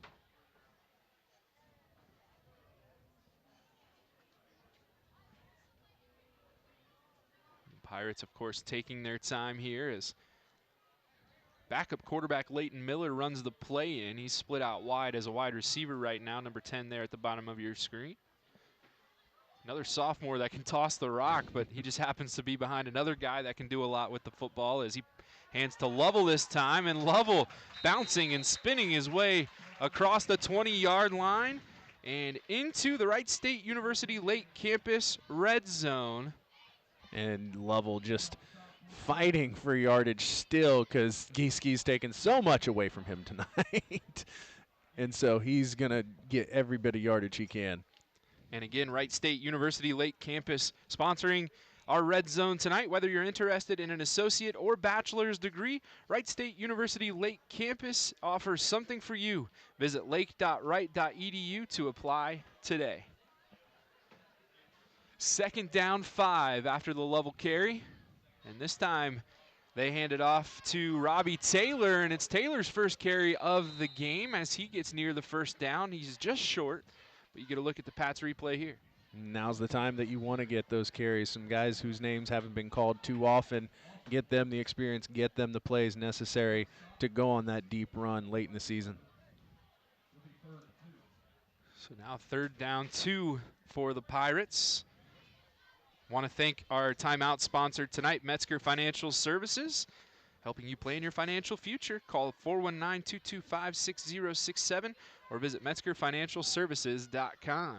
Pirates, of course, taking their time here as backup quarterback Leighton Miller runs the play in. He's split out wide as a wide receiver right now, number 10 there at the bottom of your screen. Another sophomore that can toss the rock, but he just happens to be behind another guy that can do a lot with the football as he hands to Lovell this time, and Lovell bouncing and spinning his way across the 20-yard line and into the Wright State University Lake Campus red zone. And Lovell just fighting for yardage still because Gieski's taken so much away from him tonight. And so he's going to get every bit of yardage he can. And again, Wright State University Lake Campus sponsoring our red zone tonight. Whether you're interested in an associate or bachelor's degree, Wright State University Lake Campus offers something for you. Visit lake.wright.edu to apply today. 2nd down 5 after the Lovell carry. And this time they hand it off to Robbie Taylor, and it's Taylor's first carry of the game as he gets near the first down. He's just short, but you get a look at the Pats replay here. Now's the time that you want to get those carries. Some guys whose names haven't been called too often, get them the experience, get them the plays necessary to go on that deep run late in the season. So now 3rd down 2 for the Pirates. Want to thank our timeout sponsor tonight, Metzger Financial Services, helping you plan your financial future. Call 419-225-6067 or visit metzgerfinancialservices.com.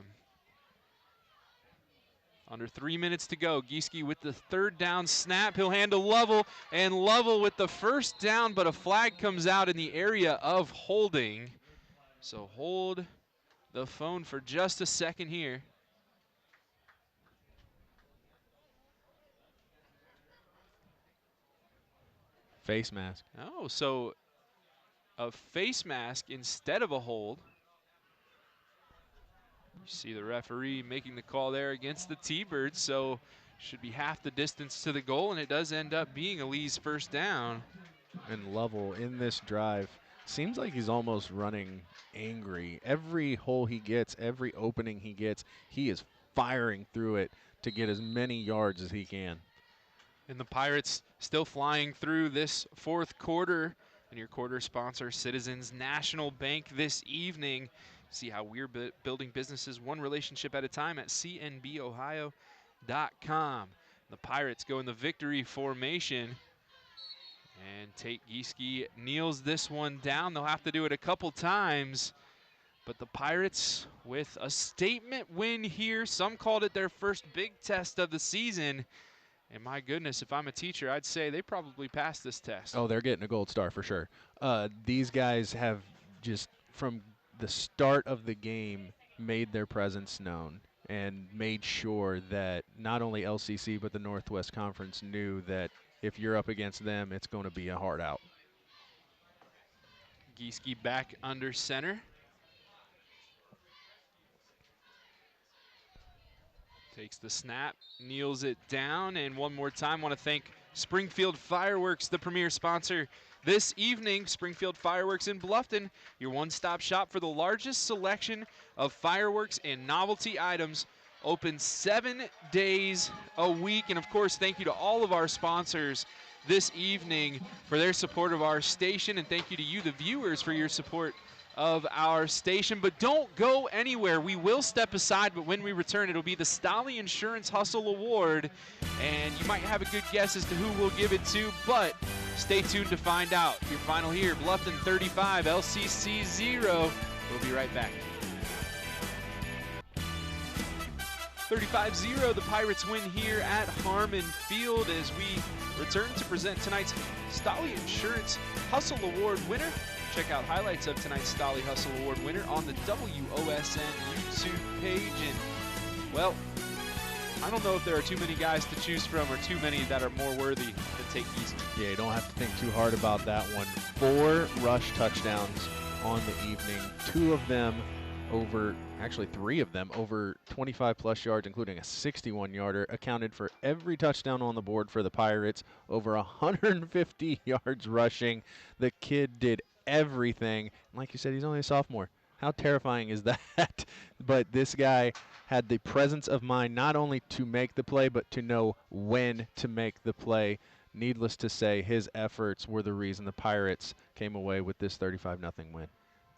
Under 3 minutes to go. Gieske with the 3rd down snap. He'll hand to Lovell, and Lovell with the first down, but a flag comes out in the area of holding. So hold the phone for just a second here. Face mask. Oh, so a face mask instead of a hold. You see the referee making the call there against the T-Birds, so should be half the distance to the goal, and it does end up being a Lee's first down. And Lovell in this drive seems like he's almost running angry. Every hole he gets, every opening he gets, he is firing through it to get as many yards as he can. And the Pirates still flying through this 4th quarter. And your quarter sponsor, Citizens National Bank, this evening. See how we're building businesses one relationship at a time at cnbohio.com. The Pirates go in the victory formation. And Tate Gieske kneels this one down. They'll have to do it a couple times. But the Pirates with a statement win here. Some called it their first big test of the season. And my goodness, if I'm a teacher, I'd say they probably passed this test. Oh, they're getting a gold star for sure. These guys have just, from the start of the game, made their presence known and made sure that not only LCC but the Northwest Conference knew that if you're up against them, it's going to be a hard out. Gieske back under center. Takes the snap, kneels it down, and one more time want to thank Springfield Fireworks, the premier sponsor This evening, Springfield Fireworks in Bluffton, your one-stop shop for the largest selection of fireworks and novelty items. Open 7 days a week. And of course, thank you to all of our sponsors this evening for their support of our station. And thank you to you, the viewers, for your support of our station. But don't go anywhere. We will step aside, but when we return, it'll be the Stolly Insurance Hustle Award. And you might have a good guess as to who we'll give it to, but stay tuned to find out. Your final here, Bluffton 35, LCC 0. We'll be right back. 35-0, the Pirates win here at Harmon Field as we return to present tonight's Stolly Insurance Hustle Award winner. Check out highlights of tonight's Stolly Hustle Award winner on the WOSN YouTube page. And, well, I don't know if there are too many guys to choose from or too many that are more worthy than Tate Gieske. Yeah, you don't have to think too hard about that one. 4 rush touchdowns on the evening, 2 of them over, actually 3 of them over 25-plus yards, including a 61-yarder, accounted for every touchdown on the board for the Pirates, over 150 yards rushing. The kid did everything. Like you said, he's only a sophomore. How terrifying is that? But this guy had the presence of mind not only to make the play, but to know when to make the play. Needless to say, his efforts were the reason the Pirates came away with this 35-0 win.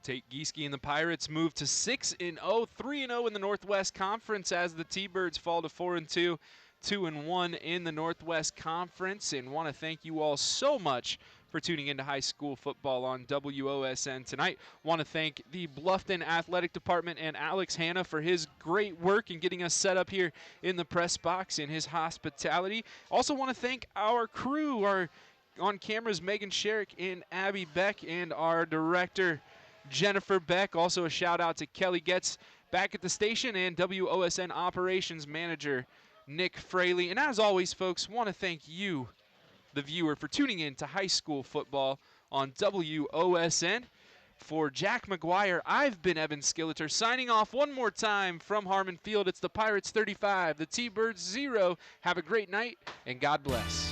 Tate Gieske and the Pirates move to 6-0, 3-0 in the Northwest Conference as the T-Birds fall to 4-2, 2-1 in the Northwest Conference. And want to thank you all so much for tuning into high school football on WOSN tonight. Want to thank the Bluffton Athletic Department and Alex Hanna for his great work in getting us set up here in the press box and his hospitality. Also want to thank our crew, our on cameras Megan Sherrick and Abby Beck, and our director Jennifer Beck. Also a shout out to Kelly Getz back at the station and WOSN operations manager Nick Fraley. And as always, folks, want to thank you, the viewer, for tuning in to high school football on WOSN. For Jack McGuire, I've been Evan Skilleter, signing off one more time from Harmon Field. It's the Pirates 35, the T-Birds 0. Have a great night, and God bless.